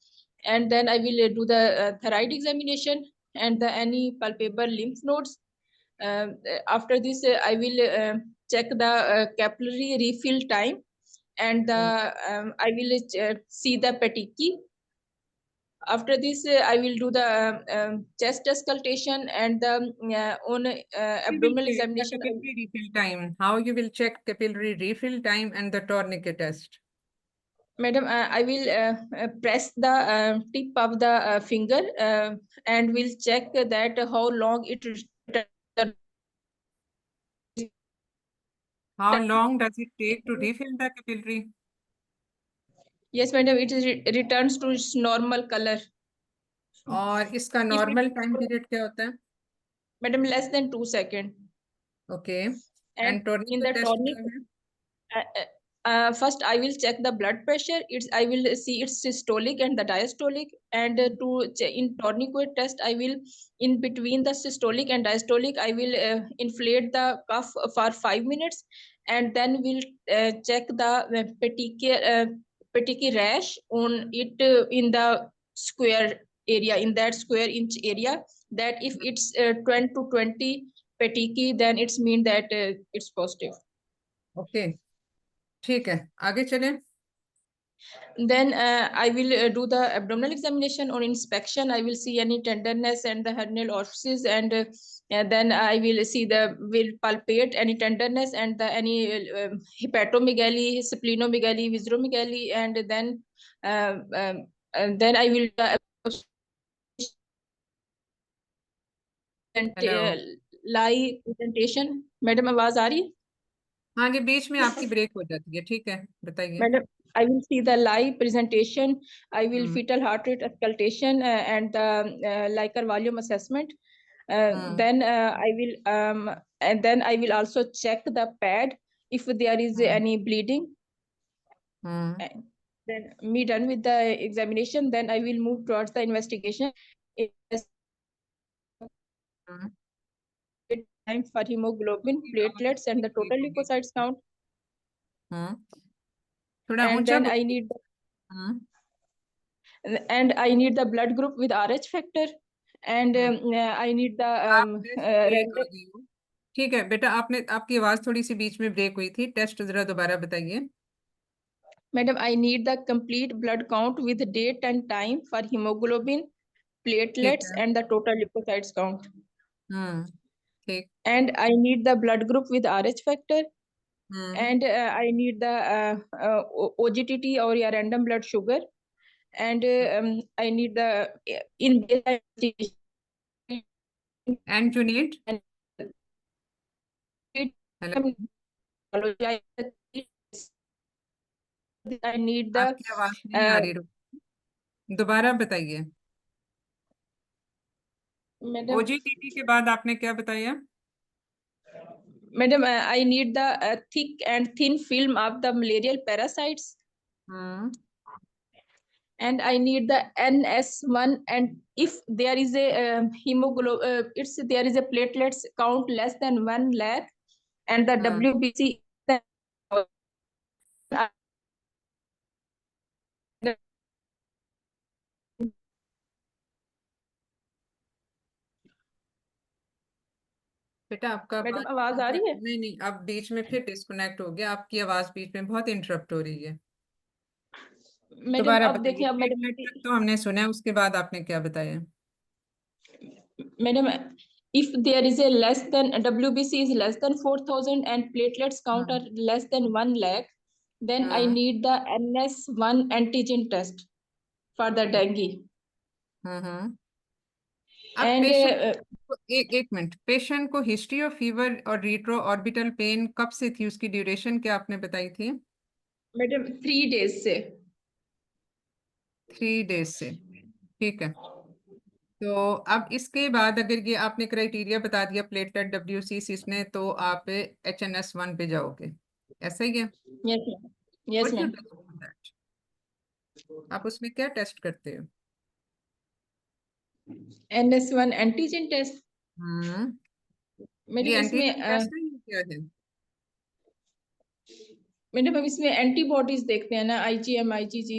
and then I will do the thyroid examination and any palpable lymph nodes. After this, I will check the capillary refill time, and I will see the petechiae. After this, I will do the chest auscultation and the abdominal examination. Capillary refill time. How you will check capillary refill time and the tourniquet test? Madam, I will press the tip of the finger and will check that how long it. How long does it take to refill the capillary? Yes, madam, it returns to its normal color. और इसका normal time period क्या होता है? Madam, less than 2 seconds. Okay. And in tourniquet the test tourniquet, first I will check the blood pressure. I will see its systolic and the diastolic, and in tourniquet test I will, in between the systolic and diastolic, I will inflate the cuff for 5 minutes, and then we'll check the petechiae rash on it in the square area, in that square inch area, that if it's 20 to 20 petechiae, then it's mean that it's positive. Okay. ठीक है, आगे चलें। Then I will do the abdominal examination or inspection. I will see any tenderness and the hernial orifices, and then I will see will palpate any tenderness and any hepatomegaly, splenomegaly, visceromegaly, and then I will hello, lie presentation. Madam आवाज आ रही है? हाँ जी, बीच में आपकी break हो जाती है, ठीक है, बताइए। Madam, I will see the live presentation. I will hmm, fetal heart rate auscultation and the Likert volume assessment. Hmm, Then I will also check the pad if there is hmm, any bleeding. Hmm, Then me done with the examination. Then I will move towards the investigation. Hmm. Time for hemoglobin, platelets, and the total leukocytes count. हम्म, थोड़ा And ऊंचा then I बोलिए। need hmm, the blood group with RH factor, and hmm. I need the आप test एक आ red. गई हो। ठीक है बेटा, आपकी आवाज थोड़ी सी बीच में ब्रेक हुई थी, टेस्ट जरा दोबारा बताइए। Madam, I need the complete blood count with date and time for hemoglobin, ठीक platelets, है। and the total leukocytes count. हम्म, ठीक। And I need the blood group with RH factor, hmm, and I need the OGTT or your random blood sugar, and I need the in and you need. Hello, I need the आपकी आवाज नहीं आ रही, दोबारा बताइए। madam. ओजीटीटी के बाद आपने क्या बताया? Madam, I need the thick and thin film of the malarial parasites, hmm, and I need the NS1, and if there is a there is a platelets count less than 1 lakh, and the hmm. WBC. बेटा आपका madam बात आवाज आ रही है? नहीं नहीं, अब बीच में फिर डिस्कनेक्ट हो गया, आपकी आवाज बीच में बहुत इंटरप्ट हो रही है। मैडम दोबारा अब बताइए, देखिए, अब प्लेटलेट तक तो हमने सुना, उसके बाद आपने क्या बताया? Madam if there is a less than WBC is less than 4,000 and platelets count are less than 1 lakh, then I hmm, need the NS1 antigen test for the dengue. हम्म। अब And पेशेंट एक minute, patient को history of fever और retro orbital pen कब से थी, उसकी duration क्या आपने बताई थी? मैडम 3 days से। 3 डेज से, ठीक है। तो अब इसके बाद अगर ये आपने क्राइटेरिया बता दिया प्लेटलेट डब्ल्यूसी इसने, तो आप HNS1 पे जाओगे, ऐसा ही है? Yes, ma'am. Yes, What you ma'am. do with that? आप उसमें क्या टेस्ट करते हो? NS1 antigen test। ये मैडम इसमें एंटीजन टेस्ट है, ये क्या है? मैडम हम इसमें एंटीबॉडीज देखते हैं ना, IgM IgG।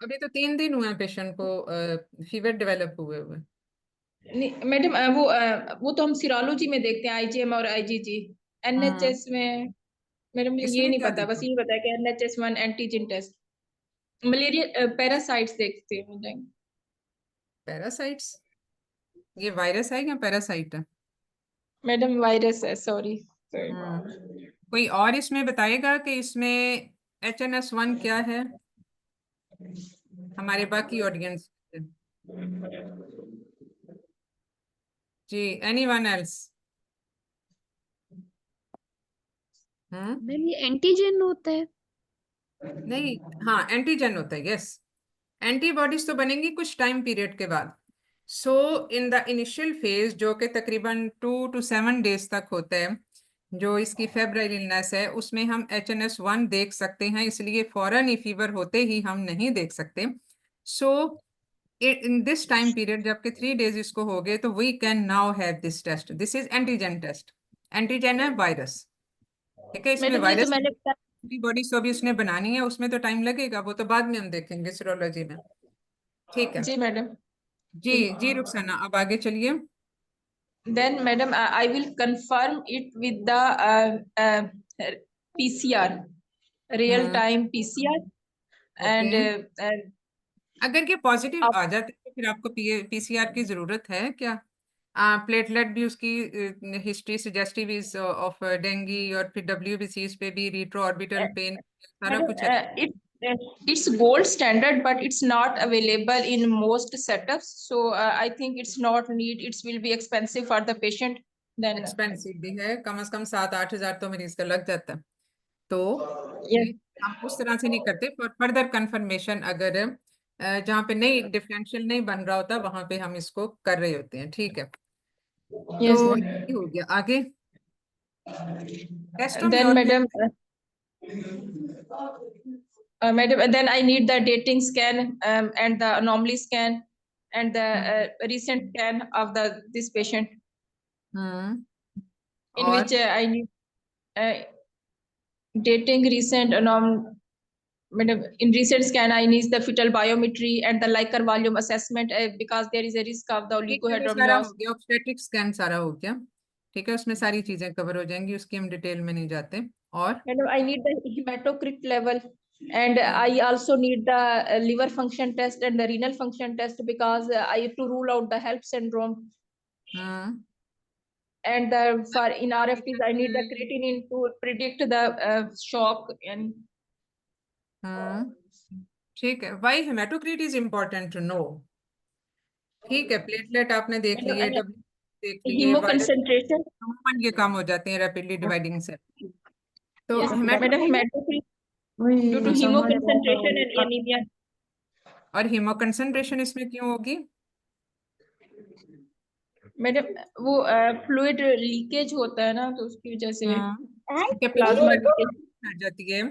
अभी तो 3 दिन हुए पेशेंट को फीवर डेवलप हुए हुए। नहीं मैडम, वो तो हम सीरोलॉजी में देखते हैं IgM और IgG। NHS में मैडम ये इसमें नहीं क्या पता, बस देखा? ये पता है कि NHS1 antigen test malaria parasites देखते हैं मैडम। पैरासाइट्स? ये वायरस है या पैरासाइट है? मैडम वायरस है, सॉरी। कोई और इसमें बताएगा कि इसमें HNS1 क्या है, हमारे बाकी ऑडियंस? जी, एनीवन एल्स? मैम ये एंटीजन होता है? नहीं, हाँ एंटीजन होता है, यस। एंटीबॉडीज तो बनेंगी कुछ टाइम पीरियड के बाद। सो इन द इनिशियल फेज, जो कि तकरीबन 2 to 7 डेज तक होता है, जो इसकी फेब्राइल इलनेस है, उसमें हम HNS1 देख सकते हैं, इसलिए फौरन ही फीवर होते ही हम नहीं देख सकते। So in this time period, जबकि 3 डेज इसको हो गए, तो we can now have this test. This is antigen test. Antigen है वायरस, ठीक है, इसमें मैडम ये तो वायरस मैंने एंटीबॉडीज तो अभी उसने बनानी है, उसमें तो टाइम लगेगा, वो तो बाद में हम देखेंगे सीरोलॉजी में, ठीक है। जी मैडम। जी जी रुखसाना, अब आगे चलिए। Then madam, I will confirm it with the PCR. real time PCR and okay, अगर ये पॉजिटिव up- आ जाता है तो फिर आपको पीसीआर की जरूरत है क्या? प्लेटलेट भी उसकी history suggestive is of dinghy, और फिर डब्ल्यूबीसीज पे भी रिट्रो ऑर्बिटल पेन सारा madam, कुछ है? it's gold standard, but it's not available in most setups. So I think it's not need. It will be expensive for the patient. Then expensive भी है, कम से कम 7-8 हज़ार तो मरीज का लग जाता है। तो yes, ये हम उस तरह से नहीं करते, पर फर्दर कंफर्मेशन अगर जहाँ पे नहीं डिफरेंशियल नहीं बन रहा होता वहां पे हम इसको कर रहे होते हैं। ठीक है, yes, तो ma'am. ये हो गया। आगे test of Then, your madam, madam, then I need the dating scan and the anomaly scan and the recent scan of this patient, in और which I need dating recent madam, in recent scan I need the fetal biometry and the Likert volume assessment because there is a risk of the ठीक है, ये सारा oligohydramnios. हो गया, obstetric scan सारा हो गया। ठीक है, उसमें सारी चीजें कवर हो जाएंगी, उसकी हम डिटेल में नहीं जाते। और Madam, I need the hematocrit level, and I also need the liver function test and the renal function test because I have to rule out the HELLP syndrome. And for in RFTs, I need the creatinine to predict the shock. And ठीक है, why haematocrit is important to know. ठीक है, platelet आपने देख लिए, W देख लिए, hemo virus concentration. ये काम हो जाते हैं रैपिडली डिवाइडिंग सेल। तो Yes, madam, hematocrit due to hemo concentration and anemia. और हीमो कंसंट्रेशन इसमें क्यों होगी? मैडम वो फ्लूइड लीकेज होता है ना, तो उसकी वजह से प्लाज्मा प्लाज्मा लीकेज। आ जाती है।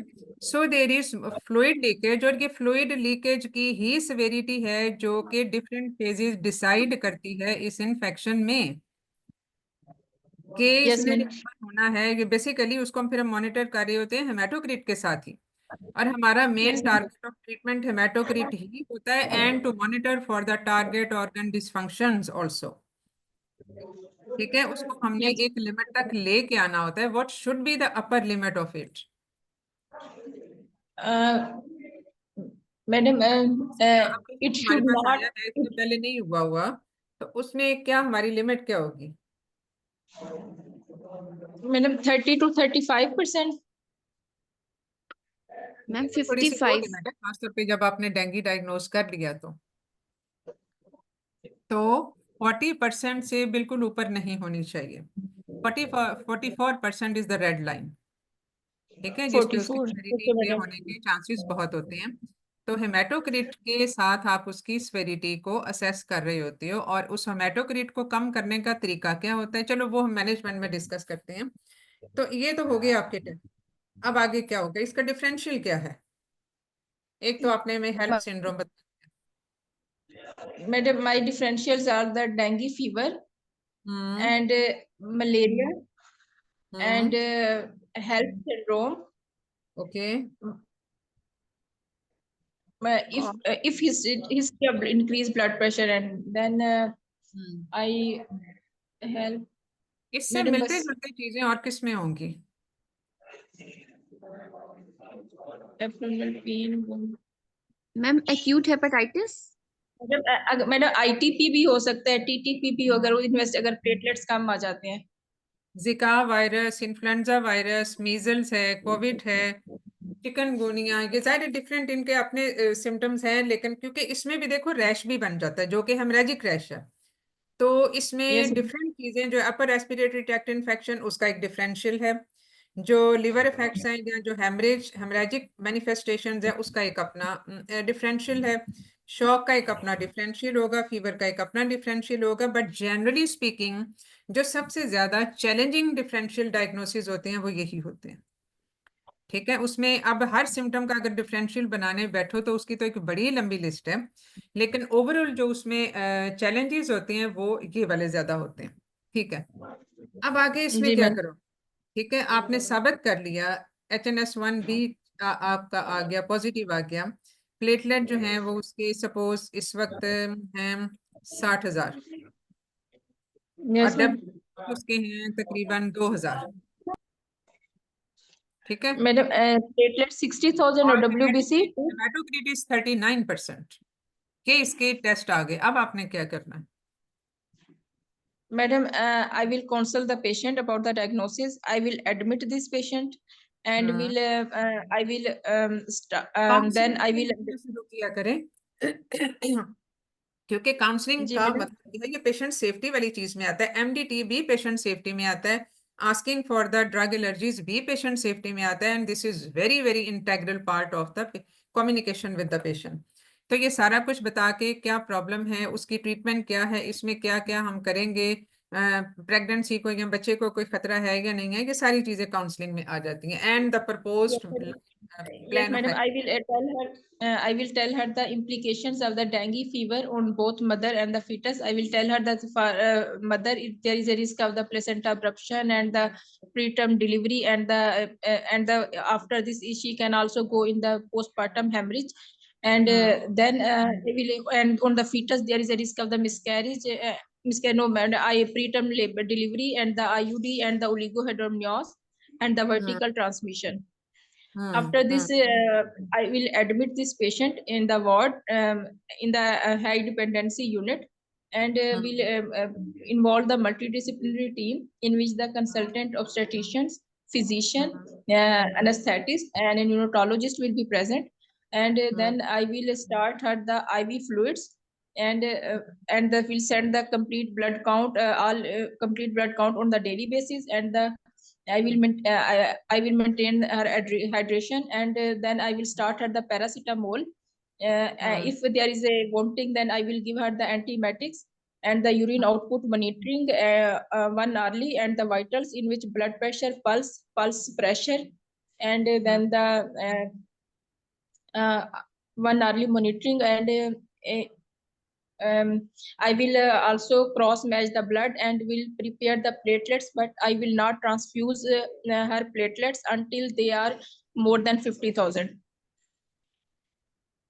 So there is fluid leakage, और ये फ्लूइड लीकेज की ही सिविरिटी है जो कि डिफरेंट फेजेस डिसाइड करती है इस इन्फेक्शन में कि Yes, इसने ma'am. होना है। ये बेसिकली उसको हम फिर मॉनिटर कर रहे होते हैं हेमाटोक्रिट के साथ ही, और हमारा main Yes, target of treatment haematocrit ही होता है, and to monitor for the target organ dysfunctions also. ठीक है, उसको हमने yes. एक लिमिट तक लेके आना होता है। What should be the upper limit of it? Madam अब it हमारे should पास not, आया है, इससे पहले नहीं हुआ हुआ, तो उसमें क्या हमारी लिमिट क्या होगी? Madam 30 to 35%. मैम थोड़ी सी लो 55। लिमिट है, खासतौर पे जब आपने डेंगू डायग्नोज कर लिया तो 40% से बिल्कुल ऊपर नहीं होनी चाहिए। 44% इज द रेड लाइन। ठीक है, जिसपे उसकी 44. स्वेरिटी Okay, के madam. होने के चांसेस बहुत होते हैं। तो हेमाटोक्रिट के साथ आप उसकी स्वेरिटी को असेस कर रहे होते हो, और उस हेमाटोक्रिट को कम करने का तरीका क्या होता है, चलो वो हम मैनेजमेंट में डिस्कस करते हैं। तो ये तो हो गया आपके टेस्ट। अब आगे क्या होगा, इसका डिफरेंशियल क्या है? एक तो आपने में हेल्प सिंड्रोम बताया, Madam, my differentials are the dengue fever and malaria and HELLP syndrome. Okay. If history of increased blood pressure, and then I help. इससे Madam, मिलते बस जुलते चीजें और किस में होंगी? abdominal pain. Ma'am acute hepatitis. Madam ITP भी हो सकता है, TTP भी, अगर वो अगर प्लेटलेट्स कम आ जाते हैं। जिका वायरस, इन्फ्लुएंजा वायरस, मीजल्स है, कोविड है, चिकनगुनिया, ये सारे डिफरेंट इनके अपने सिम्टम्स हैं। लेकिन क्योंकि इसमें भी देखो रैश भी बन जाता है जो कि हेमरेजिक रैश है, तो इसमें Yes, डिफरेंट चीजें, जो अपर रेस्पिरेटरी ट्रैक्ट इन्फेक्शन उसका एक डिफरेंशियल है, जो लिवर इफेक्ट्स हैं या जो हेमरेजिक मैनिफेस्टेशंस है उसका एक अपना डिफरेंशियल है, शॉक का एक अपना डिफरेंशियल होगा, फीवर का एक अपना डिफरेंशियल होगा। बट जनरली स्पीकिंग जो सबसे ज्यादा चैलेंजिंग डिफरेंशियल डायग्नोसिस होते हैं वो यही होते हैं। ठीक है, उसमें अब हर सिम्टम का अगर डिफरेंशियल बनाने बैठो तो उसकी तो एक बड़ी लंबी लिस्ट है, लेकिन ओवरऑल जो उसमें चैलेंजेस होते हैं वो ये वाले ज्यादा होते हैं। ठीक है, अब आगे इसमें जी क्या मैम। करो? ठीक है, आपने साबित कर लिया HNS1B आपका आ गया, पॉजिटिव आ गया। प्लेटलेट जो है वो उसके सपोज इस वक्त हैं 60,000, और Yes, ma'am. डब्ल्यू उसके हैं तकरीबन 2,000। ठीक है। Madam, platelet 60,000 or WBC. Haematocrit is 39%। के इसके टेस्ट आ गए, अब आपने क्या करना है? Madam, I will consult the patient about the diagnosis. I will admit this patient and हाँ। will I will then counselling I will शुरू किया करें क्योंकि काउंसलिंग जी का मैडम। मतलब है ये पेशेंट सेफ्टी वाली चीज में आता है। एमडीटी भी पेशेंट सेफ्टी में आता है, asking for the drug allergies भी पेशेंट सेफ्टी में आता है, and this is very very integral part of the communication with the patient. तो ये सारा कुछ बता के क्या प्रॉब्लम है, उसकी ट्रीटमेंट क्या है, इसमें क्या क्या हम करेंगे, प्रेगनेंसी को या बच्चे को कोई खतरा है या नहीं है, ये सारी चीजें काउंसलिंग में आ जाती हैं। And the proposed Yes, plan of madam. I will tell her. I will tell her the implications of the dengue fever on both mother and the fetus. I will tell her that for mother, if there is a risk of the placenta abruption and the preterm delivery, and the after this she can also go in the postpartum hemorrhage, and then I will, and on the fetus there is a risk of the miscarriage. No, madam, I preterm labor delivery and the IUD and the oligohydramnios and the vertical transmission. After this, I will admit this patient in the ward, in the high dependency unit, and will involve the multidisciplinary team in which the consultant obstetricians, physician, anesthetist, and a neonatologist will be present. And then I will start her the IV fluids, and will send the complete blood count, complete blood count on the daily basis, and I will maintain her hydration, and then I will start her the paracetamol. If there is a vomiting, then I will give her the antiemetics and the urine output monitoring, one hourly, and the vitals in which blood pressure, pulse pressure, and then the one hourly monitoring, and I will also cross match the blood and will prepare the platelets, but I will not transfuse her platelets until they are more than 50,000.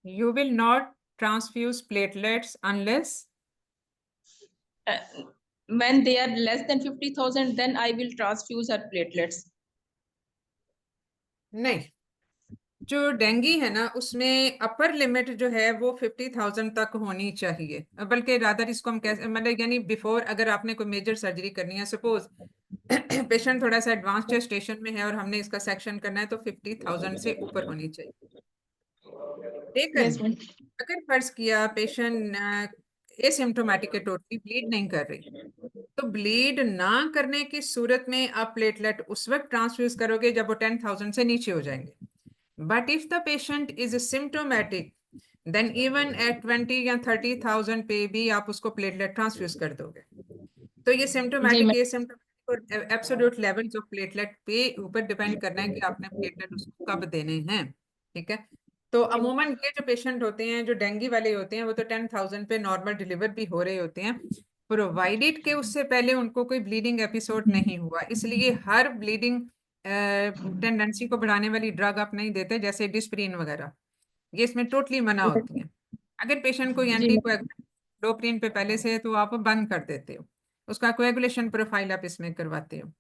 You will not transfuse platelets unless When they are less than 50,000, then I will transfuse her platelets. नहीं, जो dinghy है ना उसमें upper limit जो है वो 50,000 तक होनी चाहिए, बल्कि रादर इसको हम कैसे मतलब यानी बिफोर, अगर आपने कोई मेजर सर्जरी करनी है, सपोज पेशेंट थोड़ा सा एडवांस स्टेशन में है और हमने इसका सेक्शन करना है, तो 50,000 से ऊपर होनी चाहिए। लेकिन अगर फर्ज किया पेशेंट एसिम्प्टोमेटिक है, टोटली ब्लीड नहीं कर रही, तो ब्लीड ना करने की सूरत में आप प्लेटलेट उस वक्त ट्रांसफ्यूज करोगे जब वो 10,000 से नीचे हो जाएंगे। But if the patient is symptomatic, then even at 20 या 30,000 पे भी आप उसको प्लेटलेट ट्रांसफ्यूज कर दोगे। तो ये सिम्प्टोमेटिक एसिम्प्टोमेटिक और एब्सोल्यूट लेवल्स ऑफ प्लेटलेट पे ऊपर डिपेंड करना है कि आपने प्लेटलेट उसको कब देने हैं। ठीक है, तो अमूमन ये जो पेशेंट होते हैं जो डेंगी वाले होते हैं वो तो 10,000 पे नॉर्मल डिलीवर भी हो रहे होते हैं, प्रोवाइडेड के उससे पहले उनको कोई ब्लीडिंग एपिसोड नहीं हुआ। इसलिए हर ब्लीडिंग टेंडेंसी को बढ़ाने वाली ड्रग आप नहीं देते, जैसे डिस्प्रिन वगैरह, ये इसमें टोटली मना होती है। अगर पेशेंट कोई एंटीकोएगुलेशन पे पहले से है तो आप बंद कर देते हो, उसका कोएगुलेशन प्रोफाइल आप इसमें करवाते हो।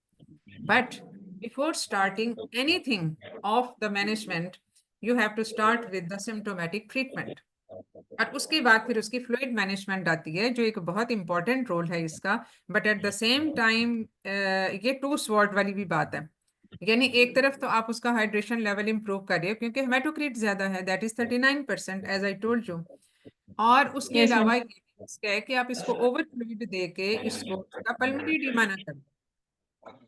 But before starting anything of the management you have to start with the symptomatic treatment, और उसके बाद फिर उसकी फ्लूइड मैनेजमेंट आती है जो एक बहुत इंपॉर्टेंट रोल है इसका। But at the same time ये टू स्वॉर्ड वाली भी बात है, यानी एक तरफ तो आप उसका हाइड्रेशन लेवल इंप्रूव कर रहे हो क्योंकि हेमाटोक्रिट ज्यादा है, that is 39% as I told you, और उसके अलावा ये है कि आप इसको ओवर फ्लूइड दे के इसको पल्मोनरी एडिमा ना कर,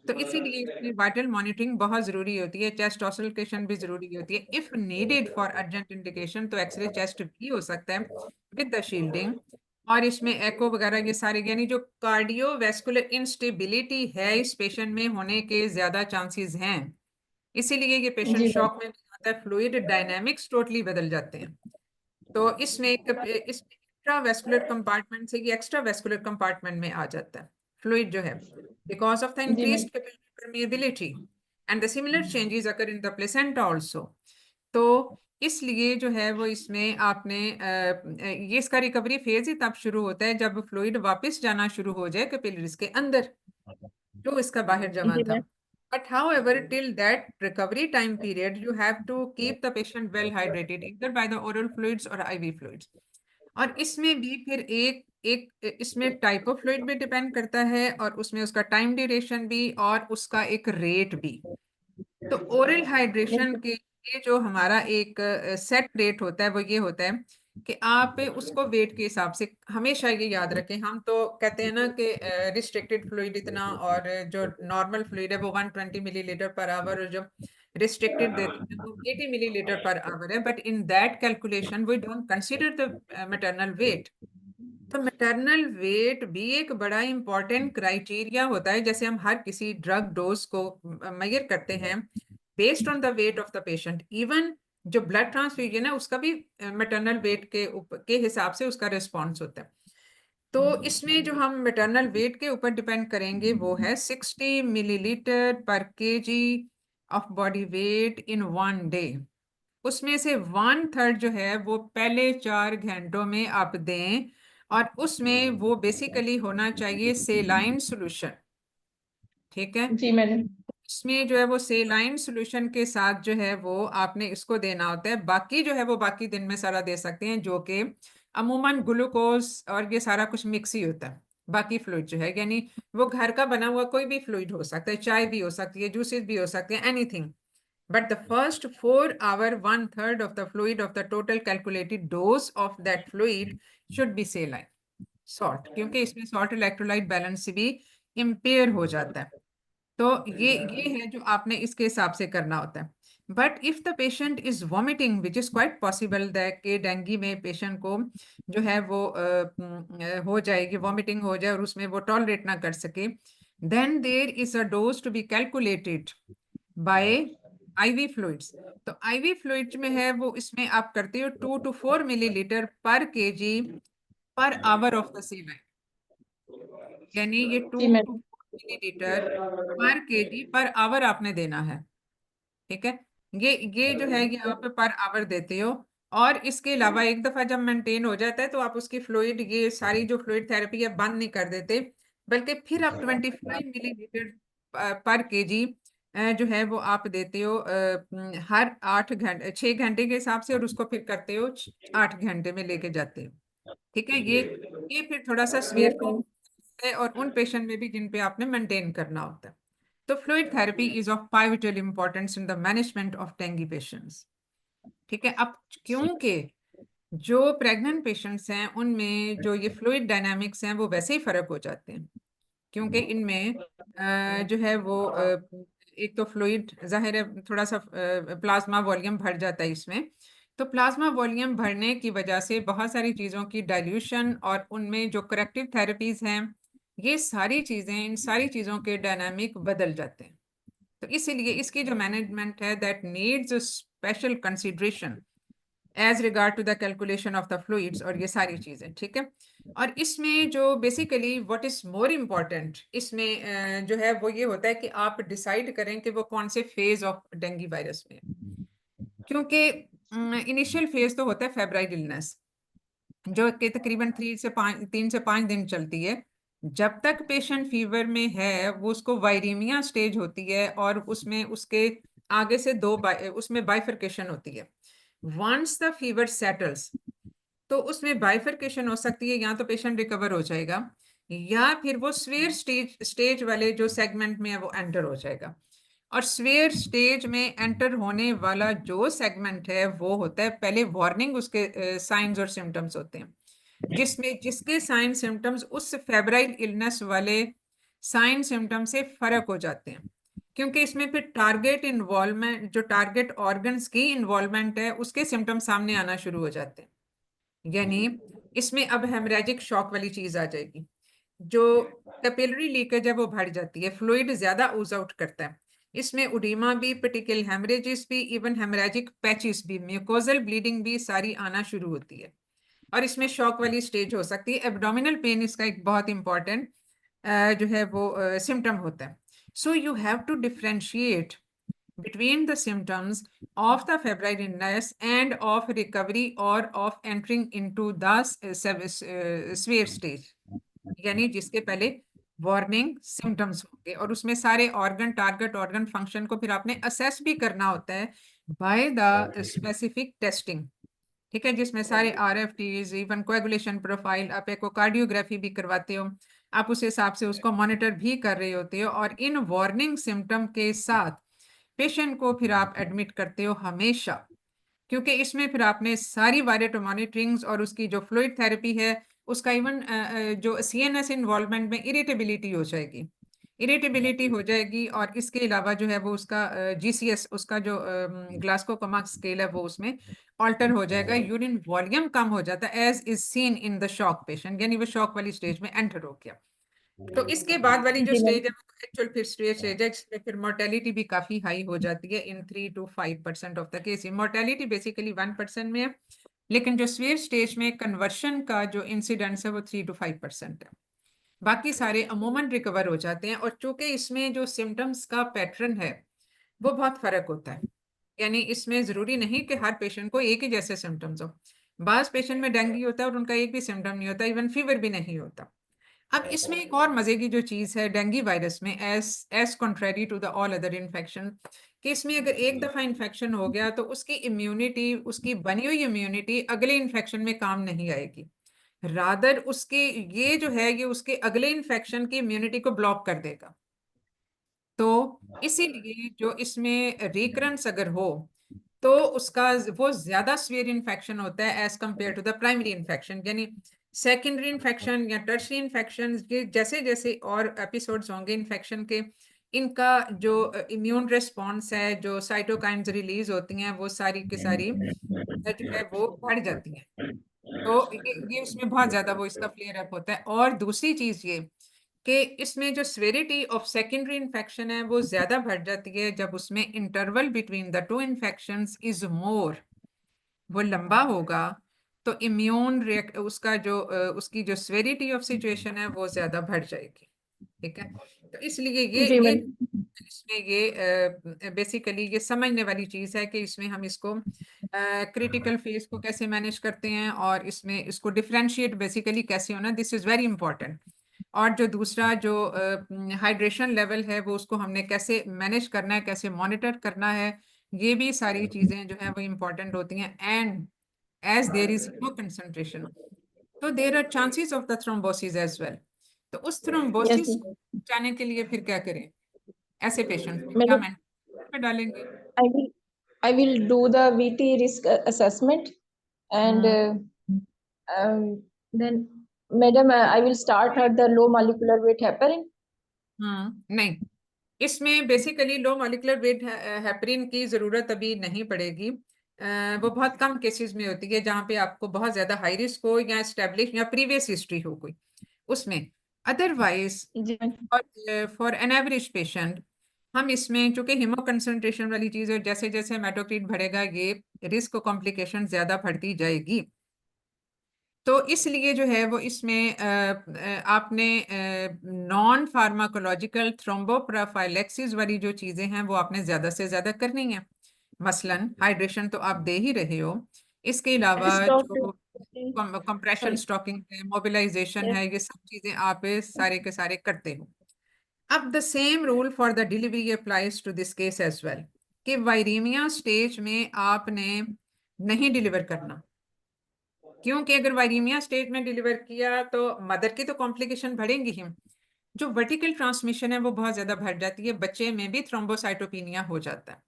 तो इसीलिए इसमें वाइटल मॉनिटरिंग बहुत जरूरी होती है, चेस्ट ऑसिलेशन भी जरूरी होती है। If needed for urgent indication तो एक्सरे चेस्ट भी हो सकता है विद द शील्डिंग, और इसमें एको वगैरह ये सारे, यानी जो कार्डियोवैस्कुलर इंस्टेबिलिटी है इस पेशेंट में होने के ज्यादा चांसेस हैं, इसीलिए ये पेशेंट शॉक में आता है, फ्लूइड डायनामिक्स टोटली बदल जाते हैं। तो इसमें इंट्रावेस्कुलर कंपार्टमेंट से ये एक्स्ट्रा वेस्कुलर कंपार्टमेंट में आ जाता है फ्लूइड जो है, because of the increased permeability and the similar changes occur in the placenta also। तो इसलिए जो है वो इसमें आपने ये इसका रिकवरी फेज ही तब शुरू होता है जब फ्लूइड वापस जाना शुरू हो जाए कैपिलरीज के अंदर, जो इसका बाहर जमा था। But however, till that recovery time period, you have to keep the patient well hydrated, either by the oral fluids or IV fluids. और इसमें भी फिर एक इसमें टाइप ऑफ फ्लूइड भी डिपेंड करता है, और उसमें उसका टाइम ड्यूरेशन भी, और उसका एक रेट भी। तो ओरल हाइड्रेशन के लिए जो हमारा एक सेट रेट होता है वो ये होता है कि आप उसको वेट के हिसाब से हमेशा ये याद रखें। हम तो कहते हैं ना कि रिस्ट्रिक्टेड फ्लूइड इतना, और जो नॉर्मल फ्लूइड है वो 120 मिलीलीटर पर आवर, और जो रिस्ट्रिक्टेड देते हैं वो 80 मिलीलीटर पर आवर है। But in that calculation we don't consider the maternal weight. तो मैटरनल वेट भी एक बड़ा इंपॉर्टेंट क्राइटेरिया होता है। जैसे हम हर किसी ड्रग डोज को मेजर करते हैं based on the weight of the patient, even जो ब्लड ट्रांसफ्यूजन है उसका भी मैटरनल वेट के हिसाब से उसका रिस्पॉन्स होता है। तो इसमें जो हम मैटरनल वेट के ऊपर डिपेंड करेंगे वो है 60 मिलीलीटर पर KG of body weight in 1 day. उसमें से 1/3 जो है वो पहले 4 घंटों में आप दें, और उसमें वो बेसिकली होना चाहिए सेलाइन सोल्यूशन। ठीक है, जी मैडम। इसमें जो है वो सेलाइन सोल्यूशन के साथ जो है वो आपने इसको देना होता है। बाकी जो है वो बाकी दिन में सारा दे सकते हैं, जो कि अमूमन ग्लूकोज और ये सारा कुछ मिक्स ही होता है। बाकी फ्लूइड जो है, यानी वो घर का बना हुआ कोई भी फ्लूइड हो सकता है, चाय भी हो सकती है, जूसेस भी हो सकते हैं, anything. But the first 4 hour, 1/3 of the fluid of the total calculated dose of that fluid should be saline salt, क्योंकि इसमें salt electrolyte balance से भी इम्पेयर हो जाता है। तो ये है जो आपने इसके हिसाब से करना होता है। But if the patient is vomiting, which is quite possible that के डेंगू में पेशेंट को जो है वो हो जाएगी, वॉमिटिंग हो जाए और उसमें वो टॉलरेट ना कर सके, then there is a dose to be calculated by IV fluids. तो IV फ्लूइड्स में है वो, इसमें आप करते हो 2 to 4 मिलीलीटर पर KG per hour of the सेलाइन, यानी ये 2 जी to मैडम। 4 मिलीलीटर पर केजी पर आवर आपने देना है। ठीक है, ये जो है ये आप पर आवर देते हो। और इसके अलावा एक दफा जब मेंटेन हो जाता है तो आप उसकी फ्लूइड, ये सारी जो फ्लूइड थेरेपी है बंद नहीं कर देते, बल्कि फिर आप 25 मिलीलीटर पर केजी जो है वो आप देते हो हर 6 घंटे के हिसाब से, और उसको फिर करते हो 8 घंटे में लेके जाते हो। ठीक है, ये फिर थोड़ा सा यस स्वेयर मैम। है, और उन पेशेंट में भी जिन पे आपने मेंटेन करना होता है। तो fluid therapy is of pivotal importance in the management of dengue patients. ठीक है, अब क्योंकि जो प्रेग्नेंट पेशेंट्स हैं उनमें जो ये फ्लूइड डायनामिक्स हैं वो वैसे ही फर्क हो जाते हैं, क्योंकि इनमें जो है वो एक तो फ्लूइड जाहिर है थोड़ा सा प्लाज्मा वॉल्यूम भर जाता है इसमें। तो प्लाज्मा वॉल्यूम भरने की वजह से बहुत सारी चीज़ों की डाइल्यूशन, और उनमें जो करेक्टिव थेरेपीज हैं, ये सारी चीज़ें, इन सारी चीज़ों के डायनामिक बदल जाते हैं। तो इसीलिए इसकी जो मैनेजमेंट है that needs special consideration as regard to the calculation of the fluids, और ये सारी चीज़ें। ठीक है, और इसमें जो basically what is more important इसमें जो है वो ये होता है कि आप डिसाइड करें कि वो कौन से फेज ऑफ डेंगू वायरस में है। क्योंकि इनिशियल फेज तो होता है फेब्राइल इलनेस, जो कि तकरीबन 3 से 5 दिन चलती है। जब तक पेशेंट फीवर में है वो उसको वायरीमिया स्टेज होती है, और उसमें उसके आगे से उसमें बाइफर्केशन होती है। वंस द फीवर सेटल्स, तो उसमें बाइफर्केशन हो सकती है, या तो पेशेंट रिकवर हो जाएगा, या फिर वो स्वेयर स्टेज वाले जो सेगमेंट में है वो एंटर हो जाएगा। और स्वेयर स्टेज में एंटर होने वाला जो सेगमेंट है वो होता है, पहले वार्निंग उसके साइंस और सिम्टम्स होते हैं, जिसके साइन सिम्टम्स उस फेब्राइल इलनेस वाले साइन सिम्टम से फर्क हो जाते हैं, क्योंकि इसमें फिर टारगेट इन्वॉल्वमेंट, जो टारगेट ऑर्गन्स की इन्वॉल्वमेंट है, उसके सिम्टम्स सामने आना शुरू हो जाते हैं। यानी इसमें अब हेमरेजिक शॉक वाली चीज आ जाएगी, जो कैपिलरी लीकेज है वो बढ़ जाती है, फ्लूइड ज्यादा ऊज आउट करता है। इसमें उडीमा भी, पेटिकल हेमरेजिस भी, इवन हेमरेजिक पैचिस भी, म्यूकोजल ब्लीडिंग भी सारी आना शुरू होती है, और इसमें शॉक वाली स्टेज हो सकती है। एब्डोमिनल पेन इसका एक बहुत इंपॉर्टेंट जो है वो सिम्टम होता है। So you have to differentiate between the symptoms of the febrile illness and of recovery or of entering into the severe stage, यानी जिसके पहले वार्निंग सिम्टम्स होंगे और उसमें सारे ऑर्गन, टारगेट ऑर्गन फंक्शन को फिर आपने असेस भी करना होता है बाय द स्पेसिफिक टेस्टिंग, ठीक है, जिसमें सारे RFTs, इवन कोएगुलेशन प्रोफाइल, आप एकोकार्डियोग्राफी भी करवाते हो, आप उस हिसाब से उसको मॉनिटर भी कर रहे होते हो, और इन वार्निंग सिम्टम के साथ पेशेंट को फिर आप एडमिट करते हो हमेशा, क्योंकि इसमें फिर आपने सारी वायरेटो मॉनिटरिंग्स और उसकी जो फ्लूइड थेरेपी है उसका, इवन जो CNS इन्वॉल्वमेंट में इरिटेबिलिटी हो जाएगी, हो जाएगी, और इसके अलावा जो है वो उसका GCS, उसका जो ग्लासको कोमा स्केल है वो उसमें ऑल्टर हो जाएगा, यूरिन वॉल्यूम कम हो जाता है as is seen in the shock patient, यानी वो शॉक वाली स्टेज में एंटर हो गया। तो इसके बाद वाली जो जी मैम। स्टेज है वो एक्चुअल फिर स्टेज है जिसमें फिर मोर्टेलिटी भी काफी हाई हो जाती है इन 3 to 5% of the case. Mortality basically 1% में है, लेकिन जो स्वीयर स्टेज में कन्वर्शन का जो इंसिडेंस है वो 3 to 5% है, बाकी सारे अमूमन रिकवर हो जाते हैं। और चूंकि इसमें जो सिम्टम्स का पैटर्न है वो बहुत फर्क होता है, यानी इसमें जरूरी नहीं कि हर पेशेंट को एक ही जैसे सिम्टम्स हो, बाज पेशेंट में डेंगू होता है और उनका एक भी सिम्टम नहीं होता, इवन फीवर भी नहीं होता। अब इसमें एक और मजे की जो चीज है डेंगू वायरस में, as contrary to the all other infection, कि इसमें अगर एक दफा इन्फेक्शन हो गया तो उसकी इम्यूनिटी, उसकी बनी हुई इम्यूनिटी अगले इन्फेक्शन में काम नहीं आएगी, रादर उसके ये जो है ये उसके अगले इन्फेक्शन की इम्यूनिटी को ब्लॉक कर देगा। तो इसीलिए जो इसमें रिकरेंस अगर हो तो उसका वो ज्यादा सीवियर इन्फेक्शन होता है as compare to the primary infection, यानी सेकेंडरी इन्फेक्शन या टर्शरी इन्फेक्शन के जैसे जैसे और एपिसोड्स होंगे इन्फेक्शन के, इनका जो इम्यून रिस्पॉन्स है, जो साइटोकाइन्स रिलीज होती हैं, वो सारी की सारी जो है वो बढ़ जाती हैं। तो ये उसमें बहुत ज्यादा वो इसका फ्लेयर अप होता है। और दूसरी चीज ये कि इसमें जो सेवेरिटी ऑफ सेकेंडरी इन्फेक्शन है वो ज्यादा बढ़ जाती है जब उसमें interval between the two infections is more, वो लंबा होगा, तो इम्यून उसका जो उसकी जो सेवेरिटी ऑफ सिचुएशन है वो ज्यादा बढ़ जाएगी, ठीक है। तो इसलिए जी ये मैम। इसमें ये बेसिकली ये समझने वाली चीज है कि इसमें हम इसको क्रिटिकल फेज को कैसे मैनेज करते हैं और इसमें इसको डिफरेंशिएट बेसिकली कैसे होना, दिस इज वेरी इंपॉर्टेंट। और जो दूसरा जो हाइड्रेशन लेवल है वो उसको हमने कैसे मैनेज करना है, कैसे मॉनिटर करना है, ये भी सारी चीजें जो है वो इम्पोर्टेंट होती हैं। And as there is no concentration, तो there are chances of the thrombosis as well. तो उस Yes, थ्रोम्बोसिस ma'am. जाने के लिए फिर क्या करें, ऐसे पेशेंट में क्या Madam, मैनेज में डालेंगे? I will do the VT risk assessment, and then, madam, I will start at the low molecular weight heparin. नहीं, इसमें basically low molecular weight heparin की जरूरत अभी नहीं पड़ेगी। वो बहुत कम केसेस में होती है जहाँ पे आपको बहुत ज्यादा हाई रिस्क हो या एस्टेब्लिश या प्रीवियस हिस्ट्री हो कोई उसमें। अदरवाइज जी ma'am. For an average patient हम इसमें चूंकि हीमो कंसंट्रेशन वाली चीज है, जैसे जैसे हेमाटोक्रिट बढ़ेगा ये रिस्क कॉम्प्लिकेशन ज्यादा बढ़ती जाएगी। तो इसलिए जो है वो इसमें आपने नॉन फार्माकोलॉजिकल थ्रोम्बोप्रोफाइलेक्सिस वाली जो चीजें हैं वो आपने ज्यादा से ज्यादा करनी है। मसलन हाइड्रेशन तो आप दे ही रहे हो, इसके अलावा Stop. जो कंप्रेशन Sorry. स्टॉकिंग है, मोबिलाइजेशन Yes. है, ये सब चीजें आप सारे के सारे करते हो। अब the same rule for the delivery applies to this case as well, कि वायरीमिया स्टेज में आपने नहीं डिलीवर करना, क्योंकि अगर वायरीमिया स्टेज में डिलीवर किया तो मदर की तो कॉम्प्लिकेशन बढ़ेंगी ही, जो वर्टिकल ट्रांसमिशन है वो बहुत ज्यादा बढ़ जाती है, बच्चे में भी थ्रोम्बोसाइटोपिनिया हो जाता है,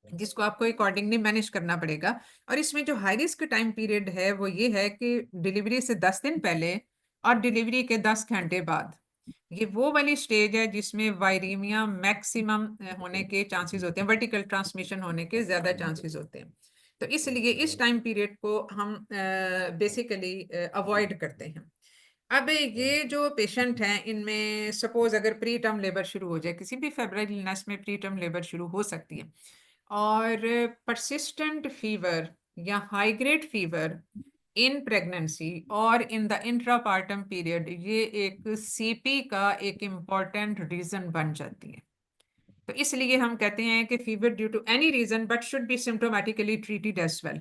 जिसको आपको अकॉर्डिंगली मैनेज करना पड़ेगा। और इसमें जो हाई रिस्क टाइम पीरियड है वो ये है कि डिलीवरी से 10 दिन पहले और डिलीवरी के 10 घंटे बाद, ये वो वाली स्टेज है जिसमें वायरीमिया मैक्सिमम होने के चांसेस होते हैं, वर्टिकल ट्रांसमिशन होने के ज्यादा चांसेस होते हैं। तो इसलिए इस टाइम पीरियड को हम बेसिकली अवॉइड करते हैं। अब ये जो पेशेंट हैं इनमें सपोज अगर प्री टर्म लेबर शुरू हो जाए, किसी भी फेब्राइल इलनेस में प्री टर्म लेबर शुरू हो सकती है, और परसिस्टेंट फीवर या high grade fever in pregnancy और इन द इंट्रापार्टम पीरियड, ये एक CP का एक इम्पॉर्टेंट रीजन बन जाती है। तो इसलिए हम कहते हैं कि fever due to any reason but should be symptomatically treated as well.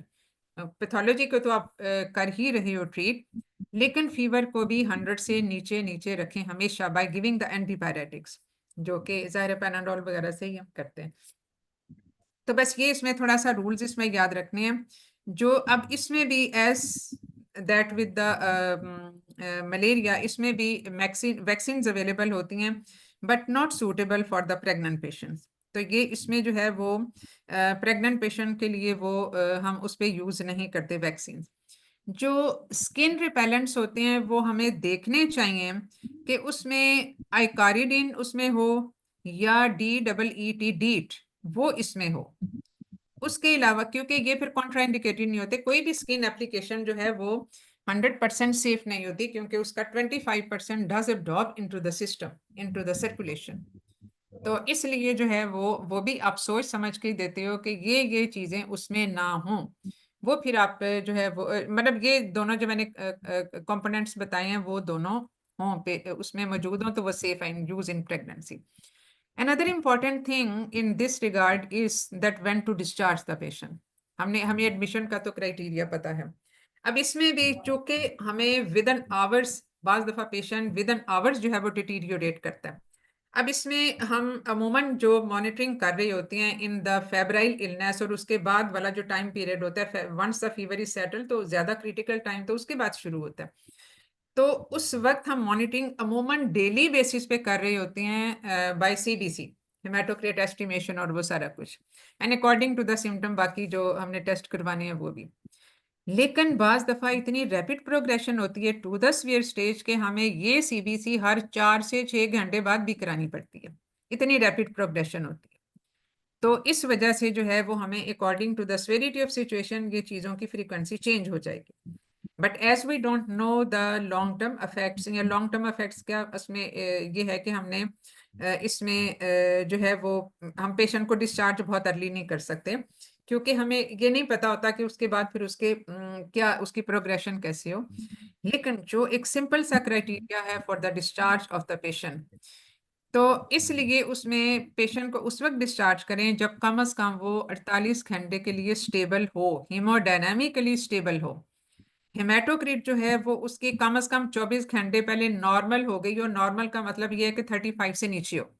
Pathology को तो आप कर ही रहे हो ट्रीट, लेकिन फीवर को भी 100 से नीचे नीचे रखें हमेशा बाय गिविंग द एंटीपायरेटिक्स, जो कि ज़ाहिर पैनाडोल वगैरह से ही हम करते हैं। तो बस ये इसमें थोड़ा सा रूल्स इसमें याद रखने हैं। जो अब इसमें भी as that with the malaria, इसमें भी वैक्सीन अवेलेबल होती हैं but not suitable for the pregnant patients. तो ये इसमें जो है वो प्रेग्नेंट पेशेंट के लिए वो हम उस पर यूज़ नहीं करते वैक्सीन। जो स्किन रिपेलेंट्स होते हैं वो हमें देखने चाहिए कि उसमें आइकारिडीन उसमें हो या DEET डीट वो इसमें हो। उसके अलावा क्योंकि ये फिर कॉन्ट्राइंडिकेटेड नहीं होते, कोई भी स्किन एप्लीकेशन जो है वो 100% सेफ नहीं होती, क्योंकि उसका 25% does absorb into the system, into the circulation. तो इसलिए जो है वो भी आप सोच समझ के देते हो कि ये चीजें उसमें ना हों। वो फिर आप जो है वो मतलब ये दोनों जो मैंने कंपोनेंट्स बताए हैं वो दोनों हों पे उसमें मौजूद हों तो वो सेफ है use in pregnancy. Another important thing in this regard is that when to discharge the patient. हमें एडमिशन का तो क्राइटेरिया पता है। अब इसमें भी चूंकि हमें विद इन आवर्स, बाज दफा पेशेंट विद इन आवर्स जो है वो डिटीरियोरेट करता है। अब इसमें हम अमूमन जो मॉनिटरिंग कर रही होती हैं इन द फेब्राइल इलनेस, और उसके बाद वाला जो टाइम पीरियड होता है once the fever is settle, तो ज्यादा क्रिटिकल टाइम तो उसके बाद शुरू होता है। तो उस वक्त हम मॉनिटरिंग अमूमन डेली बेसिस पे कर रही होती हैं बाय CBC, हेमाटोक्रेट एस्टिमेशन और वो सारा कुछ, and according to the symptom बाकी जो हमने टेस्ट करवाने हैं वो भी। लेकिन बाज दफा इतनी रैपिड प्रोग्रेशन होती है टू द सीवियर स्टेज के हमें ये CBC हर 4 से 6 घंटे बाद भी करानी पड़ती है, इतनी रैपिड प्रोग्रेशन होती है। तो इस वजह से जो है वो हमें according to the severity of situation ये चीज़ों की फ्रीक्वेंसी चेंज हो जाएगी। But as we don't know the long term effects, या लॉन्ग टर्म इफेक्ट्स क्या उसमें ये है कि हमने इसमें जो है वो हम पेशेंट को डिस्चार्ज बहुत अर्ली नहीं कर सकते, क्योंकि हमें ये नहीं पता होता कि उसके बाद फिर उसके क्या उसकी प्रोग्रेशन कैसे हो। लेकिन जो एक सिंपल सा क्राइटेरिया है for the discharge of the patient, तो इसलिए उसमें पेशेंट को उस वक्त डिस्चार्ज करें जब कम से कम वो 48 घंटे के लिए स्टेबल हो, हीमोडायनामिकली स्टेबल हो। हेमाटोक्रिट जो है वो उसकी कम से कम 24 घंटे पहले नॉर्मल हो गई, और नॉर्मल का मतलब ये है कि 35 से नीचे हो,